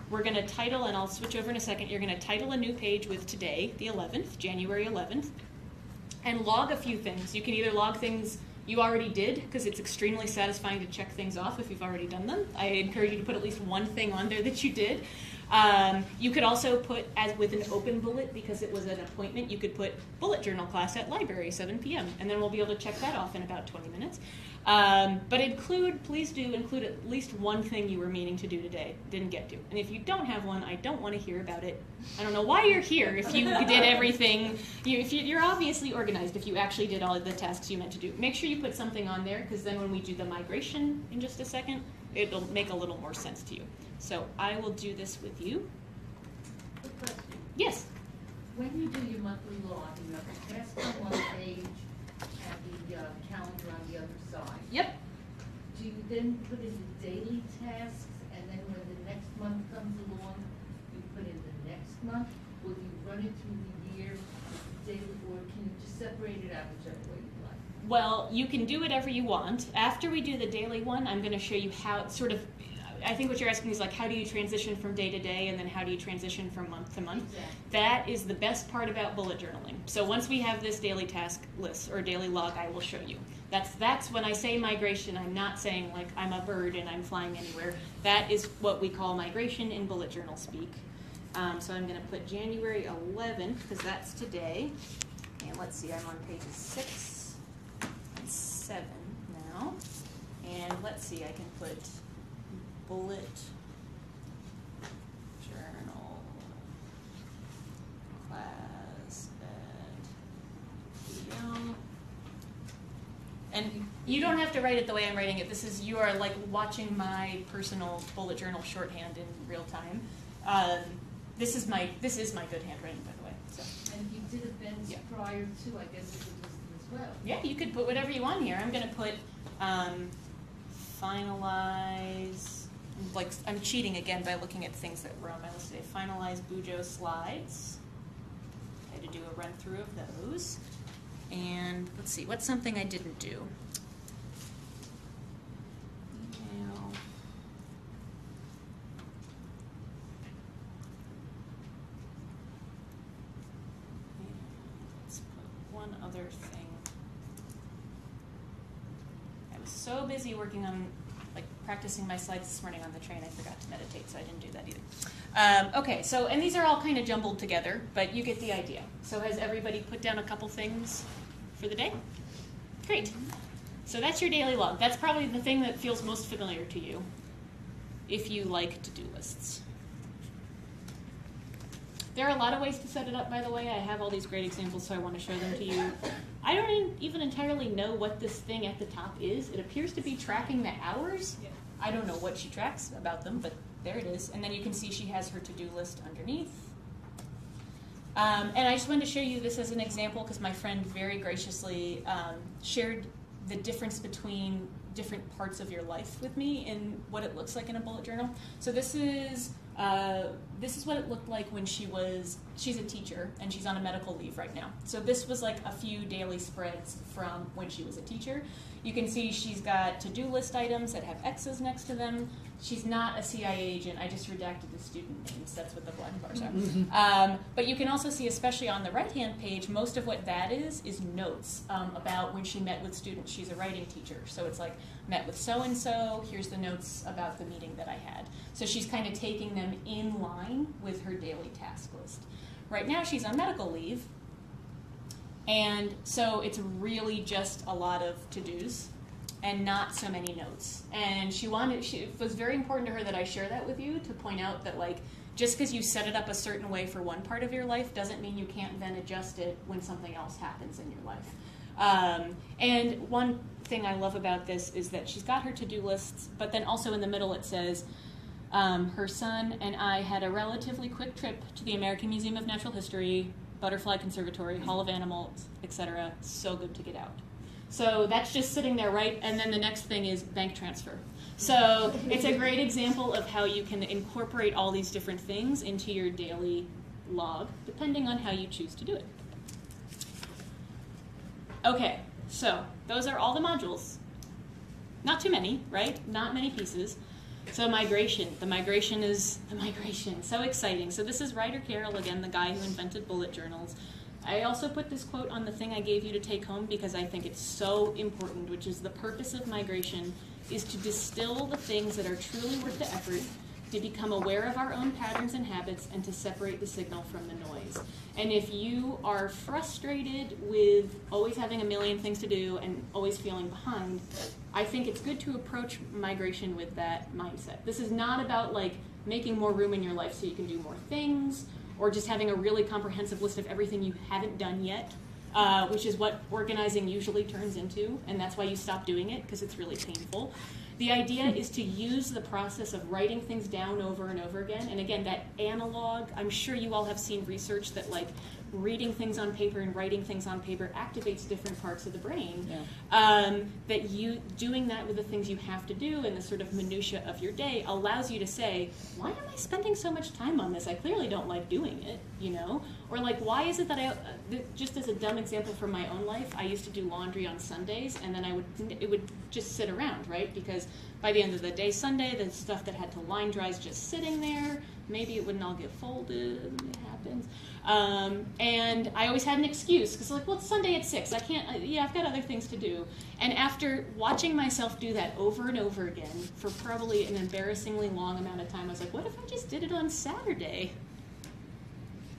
We're going to title, and I'll switch over in a second, you're going to title a new page with today, the 11th, January 11th, and log a few things. You can either log things you already did, because it's extremely satisfying to check things off if you've already done them. I encourage you to put at least one thing on there that you did. You could also put, as with an open bullet, because it was an appointment, you could put bullet journal class at library, 7 p.m., and then we'll be able to check that off in about 20 minutes. But please do include at least one thing you were meaning to do today, didn't get to. And if you don't have one, I don't want to hear about it. I don't know why you're here if you did everything. You're obviously organized if you actually did all of the tasks you meant to do. Make sure you put something on there, because then when we do the migration in just a second, it'll make a little more sense to you. So I will do this with you. Quick question. Yes? When you do your monthly log, you have the task on one page and the calendar on the other side. Yep. Do you then put in the daily tasks, and then when the next month comes along, you put in the next month? Will you run it through the year with the daily, or can you just separate it out whichever way you like? Well, you can do whatever you want. After we do the daily one, I'm going to show you how sort of, I think what you're asking is like, how do you transition from day to day, and then how do you transition from month to month? Exactly. That is the best part about bullet journaling. So once we have this daily task list or daily log, I will show you. That's when I say migration, I'm not saying like I'm a bird and I'm flying anywhere. That is what we call migration in bullet journal speak. So I'm going to put January 11th, because that's today. And let's see, I'm on pages 6 and 7 now. And let's see, I can put bullet journal class at PM. And you don't have to write it the way I'm writing it. You are like watching my personal bullet journal shorthand in real time. This is my good handwriting, by the way. So. And you did events prior to, I guess it was as well. Yeah, you could put whatever you want here. I'm going to put finalize, like I'm cheating again by looking at things that were on my list today. Finalize Bujo slides. I had to do a run through of those. And let's see, what's something I didn't do? Email. Let's put one other thing. I was so busy working on practicing my slides this morning on the train, I forgot to meditate, so I didn't do that either. Okay, so, and these are all kind of jumbled together, but you get the idea. So has everybody put down a couple things for the day? Great. So that's your daily log. That's probably the thing that feels most familiar to you if you like to-do lists. There are a lot of ways to set it up, by the way. I have all these great examples, so I want to show them to you. I don't even entirely know what this thing at the top is. It appears to be tracking the hours. Yeah. I don't know what she tracks about them, but there it is. And then you can see she has her to-do list underneath. And I just wanted to show you this as an example because my friend very graciously shared the difference between different parts of your life with me in what it looks like in a bullet journal. So this is what it looked like when she's a teacher and she's on a medical leave right now. So this was like a few daily spreads from when she was a teacher. You can see she's got to-do list items that have X's next to them. She's not a CIA agent. I just redacted the student names. That's what the black bars are. But you can also see, especially on the right-hand page, most of what that is notes about when she met with students. She's a writing teacher. So it's like, met with so-and-so. Here's the notes about the meeting that I had. So she's kind of taking them in line with her daily task list. Right now she's on medical leave. And so it's really just a lot of to-dos and not so many notes. And it was very important to her that I share that with you to point out that just because you set it up a certain way for one part of your life doesn't mean you can't then adjust it when something else happens in your life. And one thing I love about this is that she's got her to-do lists, but then also in the middle it says, her son and I had a relatively quick trip to the American Museum of Natural History, Butterfly Conservatory, Hall of Animals, etc. So good to get out. So that's just sitting there, right? And then the next thing is bank transfer. So it's a great example of how you can incorporate all these different things into your daily log, depending on how you choose to do it. Okay, so those are all the modules. Not too many, right? Not many pieces. So migration. The migration is the migration. So exciting. So this is Ryder Carroll, again, the guy who invented bullet journals. I also put this quote on the thing I gave you to take home because I think it's so important, which is the purpose of migration is to distill the things that are truly worth the effort, to become aware of our own patterns and habits, and to separate the signal from the noise. And if you are frustrated with always having a million things to do and always feeling behind, I think it's good to approach migration with that mindset. This is not about like making more room in your life so you can do more things, or just having a really comprehensive list of everything you haven't done yet, which is what organizing usually turns into, and that's why you stop doing it, because it's really painful. The idea is to use the process of writing things down over and over again. And again, that analog, I'm sure you all have seen research that like reading things on paper and writing things on paper activates different parts of the brain. Yeah. That you doing that with the things you have to do and the sort of minutia of your day allows you to say, why am I spending so much time on this? I clearly don't like doing it, you know? Or like, why is it that just as a dumb example from my own life, I used to do laundry on Sundays and then it would just sit around, right? Because by the end of the day, Sunday, the stuff that had to line dry is just sitting there. Maybe it wouldn't all get folded, it happens. And I always had an excuse, because like, well, it's Sunday at 6, I can't, I've got other things to do. And after watching myself do that over and over again for probably an embarrassingly long amount of time, I was like, what if I just did it on Saturday?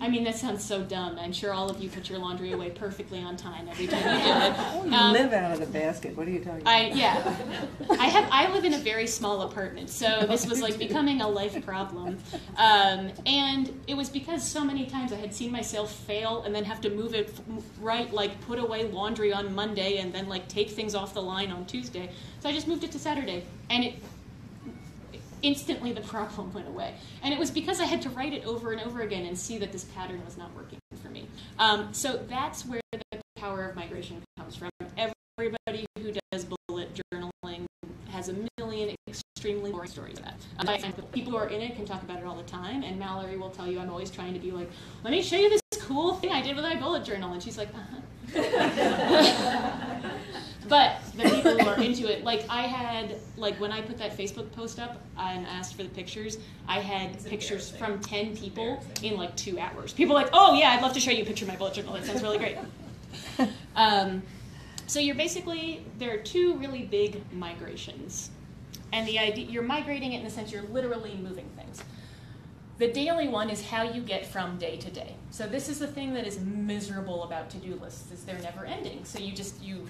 I mean, that sounds so dumb. I'm sure all of you put your laundry away perfectly on time every time you do it. Oh, you live out of the basket. What are you talking about? Yeah. I live in a very small apartment, so this was like becoming a life problem. And it was because so many times I had seen myself fail and then have to move it right, like put away laundry on Monday and then like take things off the line on Tuesday. So I just moved it to Saturday, and instantly the problem went away. And it was because I had to write it over and over again and see that this pattern was not working for me. So that's where the power of migration comes from. Everybody who does bullet journaling has a million extremely boring stories of that. People who are in it can talk about it all the time, and Mallory will tell you I'm always trying to be like, let me show you this cool thing I did with my bullet journal, and she's like, But the people who are into it, like I had, like when I put that Facebook post up and asked for the pictures, I had pictures from 10 people in like 2 hours. People were like, oh yeah, I'd love to show you a picture of my bullet journal. That sounds really great. So you're basically, there are 2 really big migrations. And the idea, you're migrating it in the sense you're literally moving things. The daily one is how you get from day to day. So this is the thing that is miserable about to-do lists, is they're never ending. So you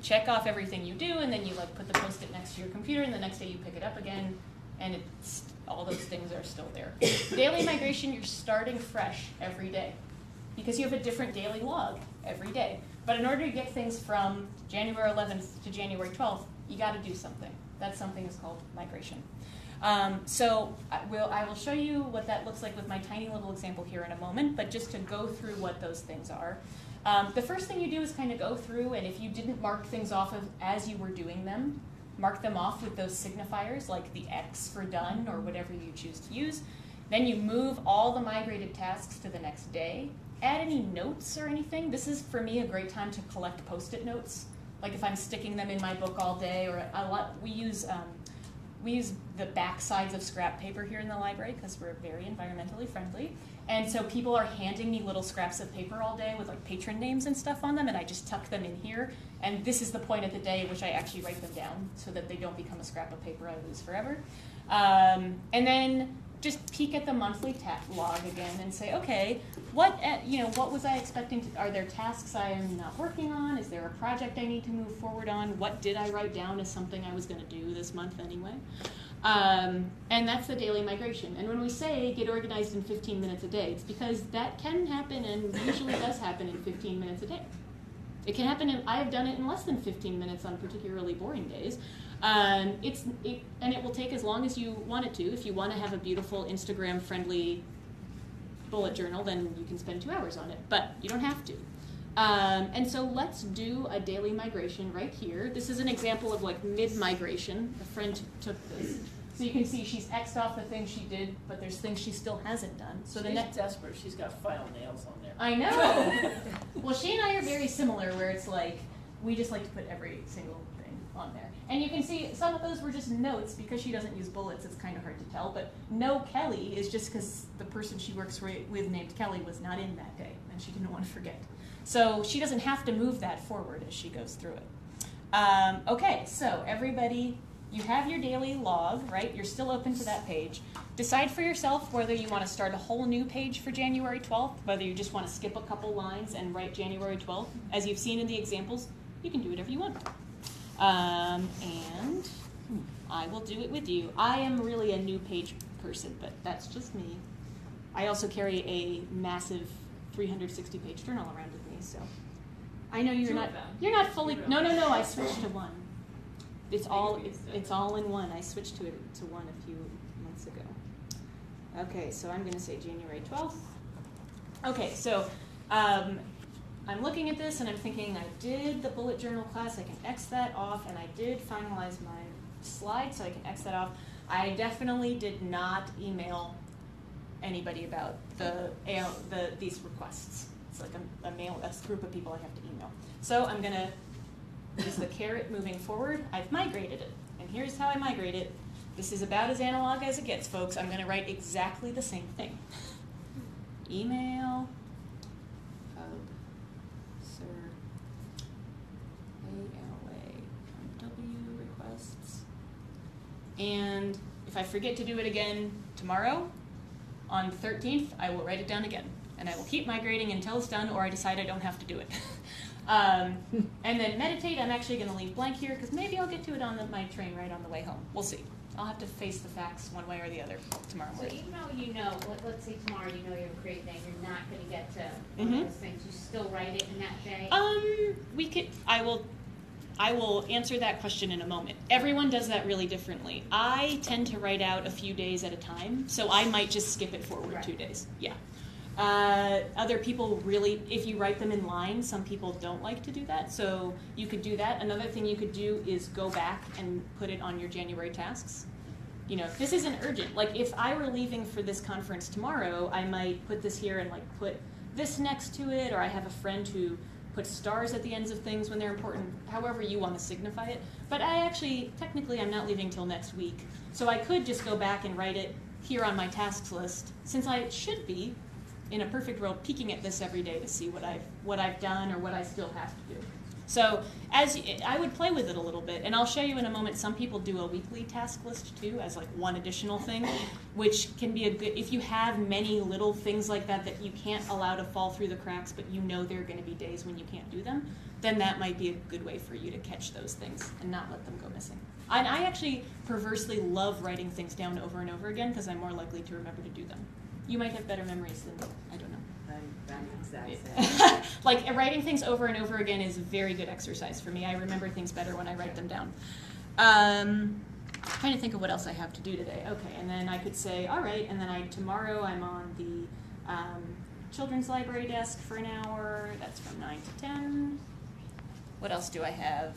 check off everything you do, and then you like put the Post-it next to your computer, and the next day you pick it up again, and all those things are still there. Daily migration, you're starting fresh every day, because you have a different daily log every day. But in order to get things from January 11th to January 12th, you got to do something. That something is called migration. So I will show you what that looks like with my tiny little example here in a moment, but just to go through what those things are. The first thing you do is kind of go through, and if you didn't mark things off as you were doing them, mark them off with those signifiers, like the X for done or whatever you choose to use. Then you move all the migrated tasks to the next day. Add any notes or anything. This is, for me, a great time to collect Post-it notes. Like if I'm sticking them in my book all day, or we use the back sides of scrap paper here in the library because we're very environmentally friendly. And so people are handing me little scraps of paper all day with like patron names and stuff on them, and I just tuck them in here. And this is the point of the day at which I actually write them down so that they don't become a scrap of paper I lose forever. And then just peek at the monthly log again and say, okay, what was I expecting are there tasks I am not working on? Is there a project I need to move forward on? What did I write down as something I was going to do this month anyway? And that's the daily migration. And when we say get organized in 15 minutes a day, it's because that can happen and usually does happen in 15 minutes a day. It can happen, I have done it in less than 15 minutes on particularly boring days. And it will take as long as you want it to. If you want to have a beautiful Instagram-friendly bullet journal, then you can spend 2 hours on it, but you don't have to. And so let's do a daily migration right here. This is an example of like mid-migration. A friend took this. So you can see she's X'd off the things she did, but there's things she still hasn't done. So the next desperate. She's got file nails on there. I know. Well, she and I are very similar, where it's like we just like to put every single thing on there. And you can see some of those were just notes because she doesn't use bullets. It's kind of hard to tell. But no Kelly is just because the person she works with named Kelly was not in that day, and she didn't want to forget. So she doesn't have to move that forward as she goes through it. Okay, so everybody, you have your daily log, right? You're still open to that page. Decide for yourself whether you want to start a whole new page for January 12th, whether you just want to skip a couple lines and write January 12th. As you've seen in the examples, you can do whatever you want. And I will do it with you. I am really a new page person, but that's just me. I also carry a massive 360-page journal around with me, so I know you're not fully. No. I switched to one. It's all in one. I switched to one a few months ago. Okay, so I'm going to say January 12th. Okay, so I'm looking at this and I'm thinking I did the bullet journal class. I can X that off, and I did finalize my slide, so I can X that off. I definitely did not email anybody about these requests. It's like a group of people I have to email. So I'm going to use the Caret moving forward. I've migrated it, and here's how I migrate it. This is about as analog as it gets, folks. I'm going to write exactly the same thing. Email, hub, sir, ALA, requests. And if I forget to do it again tomorrow, on the 13th, I will write it down again. And I will keep migrating until it's done, or I decide I don't have to do it. And then meditate, I'm actually going to leave blank here, because maybe I'll get to it on my train ride on the way home. We'll see. I'll have to face the facts one way or the other tomorrow morning. So even though let's say tomorrow you know you have a great day, you're not going to get to one of those things, you still write it in that day? I will answer that question in a moment. Everyone does that really differently. I tend to write out a few days at a time, so I might just skip it forward 2 days. Yeah. Other people really, if you write them in line, some people don't like to do that, so you could do that. Another thing you could do is go back and put it on your January tasks. You know, this isn't urgent. Like, if I were leaving for this conference tomorrow, I might put this here and like put this next to it, or I have a friend who puts stars at the ends of things when they're important, however you want to signify it. But technically I'm not leaving till next week, so I could just go back and write it here on my tasks list, since I should be, in a perfect world, peeking at this every day to see what I've done or what I still have to do. So I would play with it a little bit, and I'll show you in a moment. Some people do a weekly task list too, as like one additional thing, which can be a good, if you have many little things like that you can't allow to fall through the cracks, but you know there are going to be days when you can't do them, then that might be a good way for you to catch those things and not let them go missing. And I actually perversely love writing things down over and over again, because I'm more likely to remember to do them. You might have better memories than me. I don't know. I'm exact same. Like, writing things over and over again is a very good exercise for me. I remember things better when I write them down. Trying to think of what else I have to do today. Okay, and then I could say, all right, and then tomorrow I'm on the children's library desk for an hour. That's from 9 to 10. What else do I have?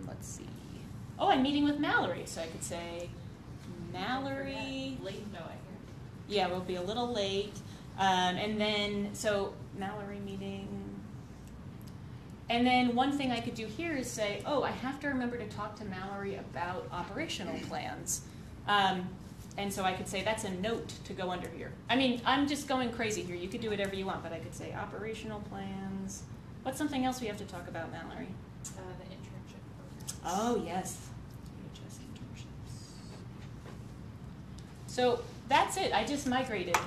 Let's see. Oh, I'm meeting with Mallory, so I could say, Mallory. Late, no, I hear. Yeah, we'll be a little late. And then, so Mallory meeting. And then one thing I could do here is say, oh, I have to remember to talk to Mallory about operational plans. And so I could say that's a note to go under here. I mean, I'm just going crazy here. You could do whatever you want, but I could say operational plans. What's something else we have to talk about, Mallory? The internship program. Oh, yes. VHS internships. So that's it. I just migrated.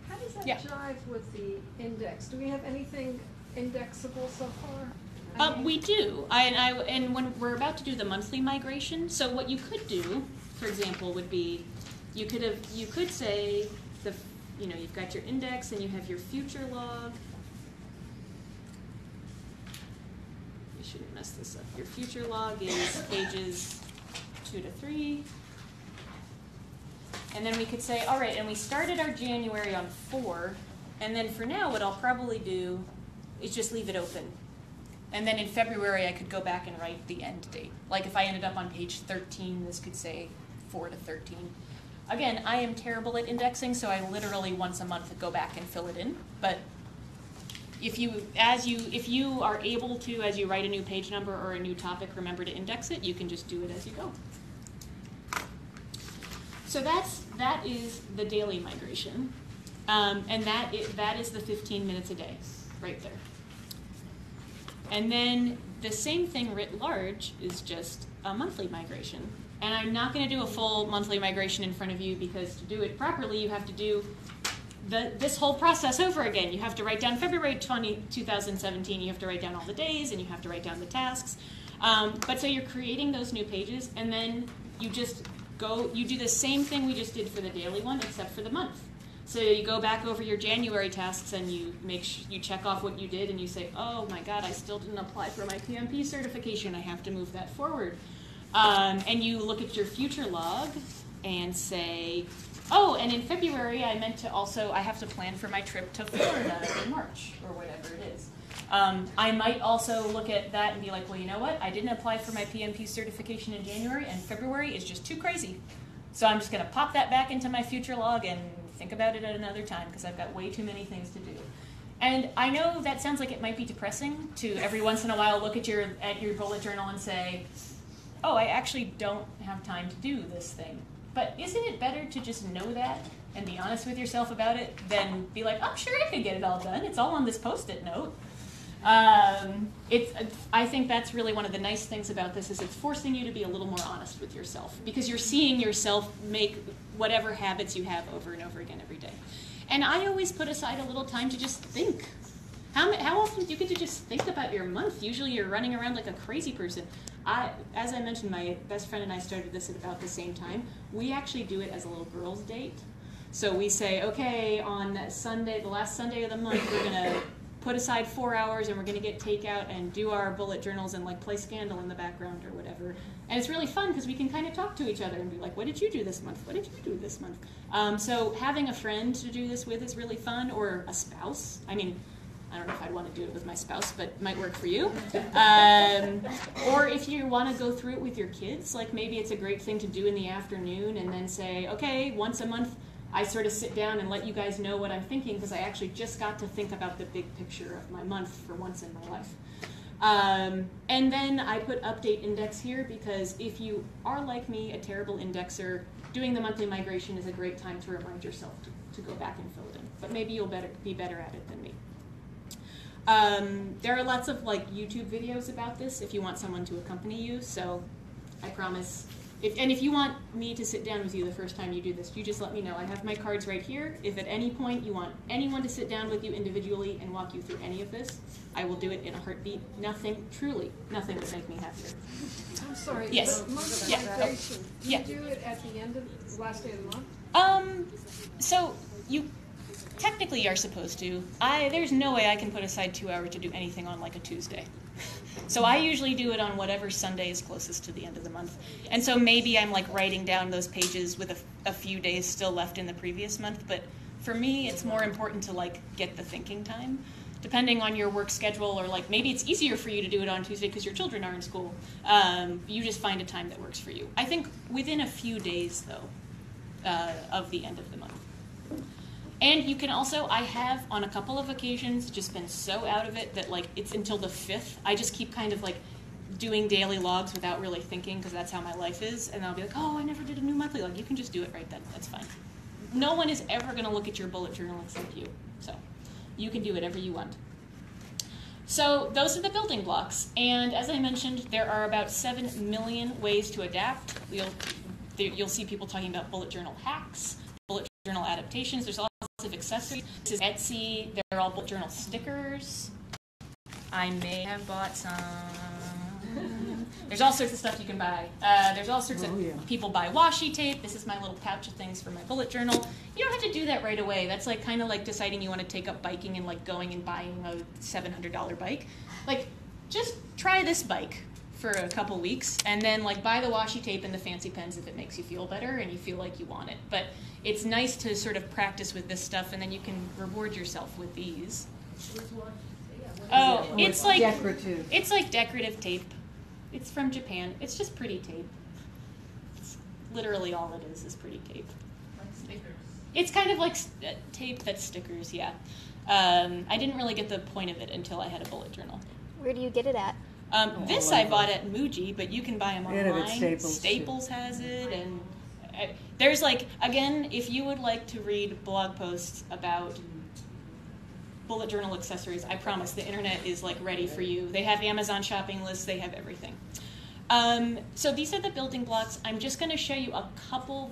How does that jive with the index? Do we have anything indexable so far? We do. And when we're about to do the monthly migration, so what you could do, for example, would be you could say you know, you've got your index and you have your future log. You shouldn't mess this up. Your future log is pages 2 to 3. And then we could say, all right, and we started our January on 4, and then for now what I'll probably do is just leave it open. And then in February I could go back and write the end date. Like if I ended up on page 13, this could say 4 to 13. Again, I am terrible at indexing, so I literally once a month go back and fill it in. But if you are able to, as you write a new page number or a new topic, remember to index it, you can just do it as you go. So that is the daily migration, and that is the 15 minutes a day, right there. And then the same thing writ large is just a monthly migration. And I'm not going to do a full monthly migration in front of you because to do it properly, you have to do this whole process over again. You have to write down February 2017, you have to write down all the days, and you have to write down the tasks. But so you're creating those new pages, and then you just you do the same thing we just did for the daily one, except for the month. So you go back over your January tasks and you you check off what you did, and you say, oh my God, I still didn't apply for my PMP certification. I have to move that forward. And you look at your future log and say, oh, and in February I meant to also, I have to plan for my trip to Florida in March or whatever it is. I might also look at that and be like, well, you know what? I didn't apply for my PMP certification in January, and February is just too crazy. So I'm just going to pop that back into my future log and think about it at another time because I've got way too many things to do. And I know that sounds like it might be depressing to every once in a while look at your bullet journal and say, oh, I actually don't have time to do this thing. But isn't it better to just know that and be honest with yourself about it than be like, oh, sure, I could get it all done. It's all on this Post-it note. I think that's really one of the nice things about this is it's forcing you to be a little more honest with yourself because you're seeing yourself make whatever habits you have over and over again every day. And I always put aside a little time to just think. How often do you get to just think about your month? Usually you're running around like a crazy person. As I mentioned, my best friend and I started this at about the same time. We actually do it as a little girls' date. So we say, okay, on that Sunday, the last Sunday of the month, we're going to put aside 4 hours and we're going to get takeout and do our bullet journals and like play Scandal in the background or whatever. And it's really fun because we can kind of talk to each other and be like, what did you do this month? What did you do this month? So having a friend to do this with is really fun, or a spouse. I mean, I don't know if I'd want to do it with my spouse, but it might work for you. Or if you want to go through it with your kids, like maybe it's a great thing to do in the afternoon and then say, okay, once a month, I sort of sit down and let you guys know what I'm thinking because I actually just got to think about the big picture of my month for once in my life. And then I put update index here because if you are like me, a terrible indexer, doing the monthly migration is a great time to remind yourself to go back and fill it in. But maybe you'll be better at it than me. There are lots of like YouTube videos about this if you want someone to accompany you, so I promise. If you want me to sit down with you the first time you do this, you just let me know. I have my cards right here. If at any point you want anyone to sit down with you individually and walk you through any of this, I will do it in a heartbeat. Truly nothing would make me happier. I'm sorry. Yes. The monthly migration. Do you do it at the end of the last day of the month? So you technically are supposed to. There's no way I can put aside 2 hours to do anything on like a Tuesday. So I usually do it on whatever Sunday is closest to the end of the month. And so maybe I'm like writing down those pages with a few days still left in the previous month. But for me, it's more important to like get the thinking time. Depending on your work schedule, or like maybe it's easier for you to do it on Tuesday because your children are in school. You just find a time that works for you. I think within a few days, though, of the end of the month. And you can also, I have on a couple of occasions just been so out of it that like it's until the 5th. I just keep kind of like doing daily logs without really thinking because that's how my life is. And I'll be like, oh, I never did a new monthly log. You can just do it right then. That's fine. No one is ever going to look at your bullet journal except you. So you can do whatever you want. So those are the building blocks. And as I mentioned, there are about 7 million ways to adapt. You'll see people talking about bullet journal hacks, bullet journal adaptations. There's lots of accessories. This is Etsy. They're all bullet journal stickers. I may have bought some. There's all sorts of stuff you can buy. There's all sorts of people buy washi tape. This is my little pouch of things for my bullet journal. You don't have to do that right away. That's like kind of like deciding you want to take up biking and like going and buying a $700 bike. Like, just try this bike for a couple weeks and then like buy the washi tape and the fancy pens if it makes you feel better and you feel like you want it. But it's nice to sort of practice with this stuff, and then you can reward yourself with these. Oh, it's like decorative. It's like decorative tape. It's from Japan. It's just pretty tape. It's literally all it is pretty tape. Like stickers. It's kind of like tape that's stickers, yeah. I didn't really get the point of it until I had a bullet journal. Where do you get it at? This I bought at Muji, but you can buy them online. Staples. Staples has it, and there's like, again, if you would like to read blog posts about bullet journal accessories, I promise the internet is like ready for you. They have Amazon shopping lists, they have everything. So these are the building blocks. I'm just going to show you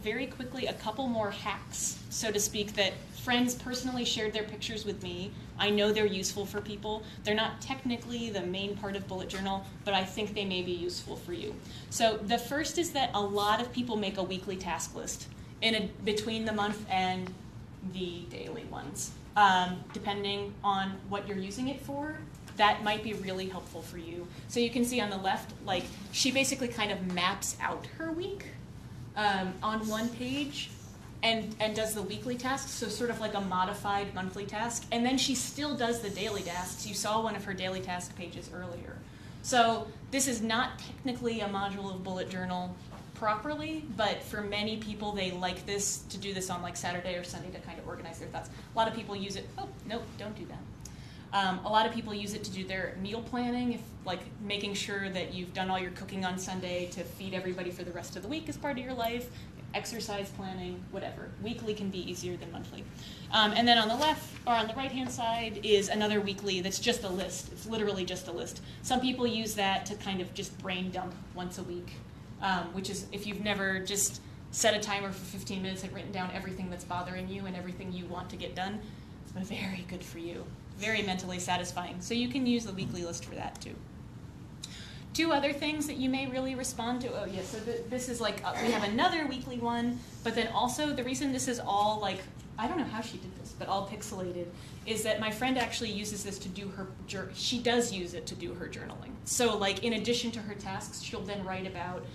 very quickly, a couple more hacks, so to speak, that friends personally shared their pictures with me. I know they're useful for people. They're not technically the main part of bullet journal, but I think they may be useful for you. So the first is that a lot of people make a weekly task list between the month and the daily ones. Depending on what you're using it for, that might be really helpful for you. So you can see on the left, like, she basically kind of maps out her week on one page and does the weekly tasks, so sort of like a modified monthly task. And then she still does the daily tasks. You saw one of her daily task pages earlier. So this is not technically a module of bullet journal properly, but for many people, they like this, to do this on like Saturday or Sunday to kind of organize their thoughts. A lot of people use it, oh, nope, don't do that. A lot of people use it to do their meal planning, like making sure that you've done all your cooking on Sunday to feed everybody for the rest of the week as part of your life, exercise planning, whatever. Weekly can be easier than monthly. And then on the left, or on the right-hand side, is another weekly that's just a list. It's literally just a list. Some people use that to kind of just brain dump once a week, which is, if you've never just set a timer for 15 minutes and written down everything that's bothering you and everything you want to get done, it's very good for you. Very mentally satisfying. So you can use the weekly list for that too. Two other things that you may really respond to. Oh yes, so this is like, we have another weekly one, but then also the reason this is all like, I don't know how she did this, but all pixelated, is that my friend actually uses this to do she does use it to do her journaling. So like, in addition to her tasks, she'll then write about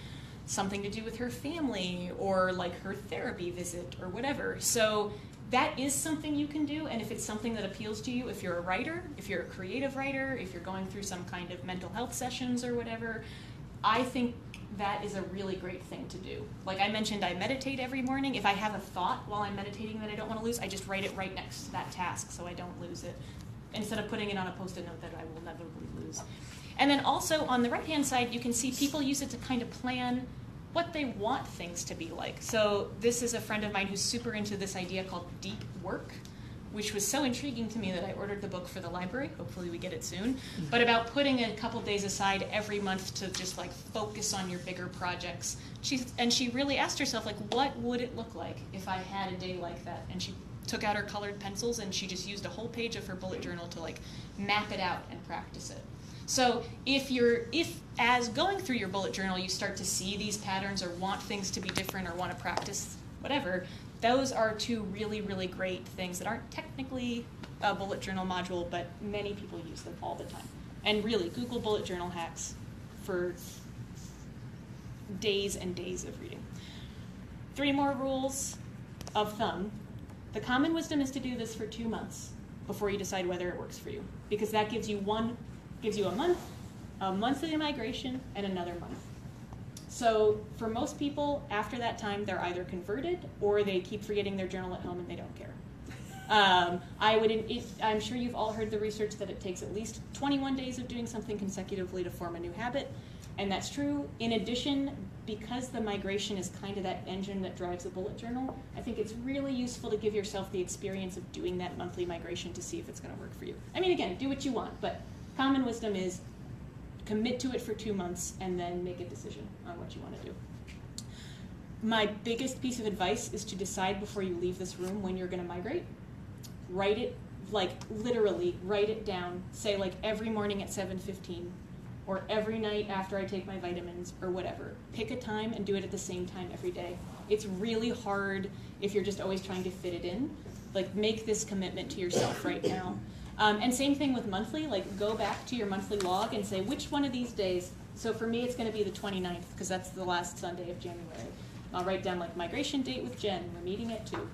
something to do with her family or like her therapy visit or whatever. So that is something you can do, and if it's something that appeals to you, if you're a writer, if you're a creative writer, if you're going through some kind of mental health sessions or whatever, I think that is a really great thing to do. Like I mentioned, I meditate every morning. If I have a thought while I'm meditating that I don't want to lose, I just write it right next to that task so I don't lose it, instead of putting it on a Post-it note that I will never lose. And then also on the right-hand side, you can see people use it to kind of plan what they want things to be like. So this is a friend of mine who's super into this idea called deep work, which was so intriguing to me that I ordered the book for the library. Hopefully we get it soon. But about putting a couple days aside every month to just like focus on your bigger projects. She really asked herself, like, what would it look like if I had a day like that? And she took out her colored pencils and she just used a whole page of her bullet journal to like map it out and practice it. So if as going through your bullet journal you start to see these patterns or want things to be different or want to practice whatever, those are two really, really great things that aren't technically a bullet journal module, but many people use them all the time. And really, Google bullet journal hacks for days and days of reading. 3 more rules of thumb. The common wisdom is to do this for 2 months before you decide whether it works for you, because that gives you a month, a monthly migration, and another month. So for most people, after that time, they're either converted or they keep forgetting their journal at home and they don't care. I'm sure you've all heard the research that it takes at least 21 days of doing something consecutively to form a new habit, and that's true. In addition, because the migration is kind of that engine that drives a bullet journal, I think it's really useful to give yourself the experience of doing that monthly migration to see if it's going to work for you. I mean, again, do what you want, but common wisdom is commit to it for 2 months and then make a decision on what you want to do. My biggest piece of advice is to decide before you leave this room when you're going to migrate. Write it, like literally write it down. Say like every morning at 7:15, or every night after I take my vitamins, or whatever. Pick a time and do it at the same time every day. It's really hard if you're just always trying to fit it in. Like, make this commitment to yourself right now. And same thing with monthly, like go back to your monthly log and say, which one of these days, so for me it's gonna be the 29th, because that's the last Sunday of January. I'll write down like migration date with Jen, we're meeting at 2.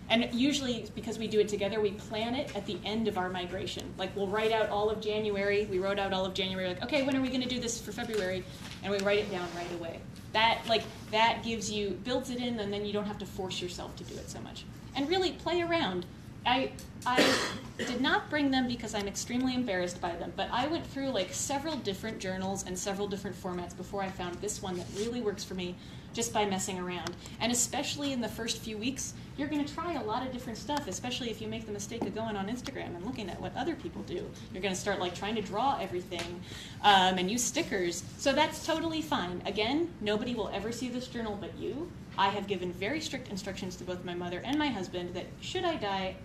And usually, because we do it together, we plan it at the end of our migration. Like, we'll write out all of January, we wrote out all of January, like, okay, when are we gonna do this for February? And we write it down right away. That gives you, builds it in, and then you don't have to force yourself to do it so much. And really, play around. I did not bring them because I'm extremely embarrassed by them, but I went through like several different journals and several different formats before I found this one that really works for me, just by messing around. And especially in the first few weeks, you're gonna try a lot of different stuff, especially if you make the mistake of going on Instagram and looking at what other people do. You're gonna start like trying to draw everything and use stickers. So that's totally fine. Again, nobody will ever see this journal but you. I have given very strict instructions to both my mother and my husband that should I die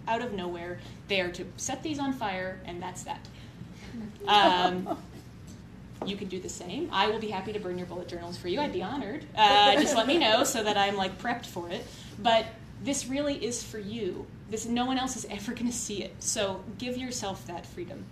out of nowhere, they are to set these on fire, and that's that. You can do the same. I will be happy to burn your bullet journals for you. I'd be honored. Just let me know so that I'm like prepped for it. But this really is for you. No one else is ever going to see it. So give yourself that freedom.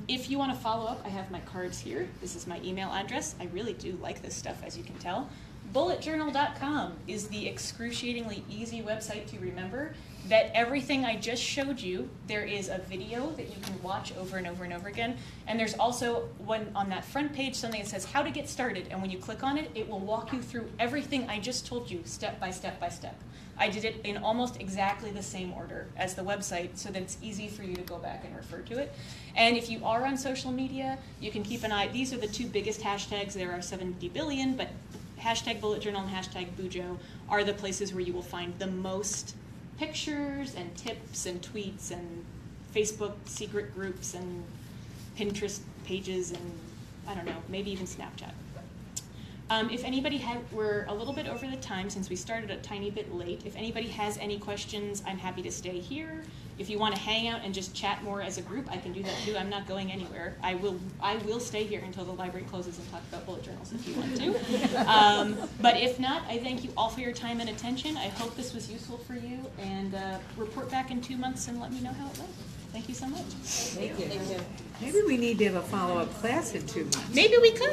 If you want to follow up, I have my cards here. This is my email address. I really do like this stuff, as you can tell. Bulletjournal.com is the excruciatingly easy website to remember. That everything I just showed you, there is a video that you can watch over and over and over again. And there's also one on that front page, something that says how to get started. And when you click on it, it will walk you through everything I just told you, step by step by step. I did it in almost exactly the same order as the website so that it's easy for you to go back and refer to it. And if you are on social media, you can keep an eye. These are the two biggest hashtags. There are 70 billion, but hashtag bullet journal and hashtag Bujo are the places where you will find the most pictures and tips and tweets and Facebook secret groups and Pinterest pages and I don't know, maybe even Snapchat. If anybody we're a little bit over the time since we started a tiny bit late. If anybody has any questions, I'm happy to stay here. If you want to hang out and just chat more as a group, I can do that too. I'm not going anywhere. I will stay here until the library closes and talk about bullet journals if you want to. But if not, I thank you all for your time and attention. I hope this was useful for you, and report back in 2 months and let me know how it went. Thank you so much. Thank you. Maybe we need to have a follow-up class in 2 months. Maybe we could.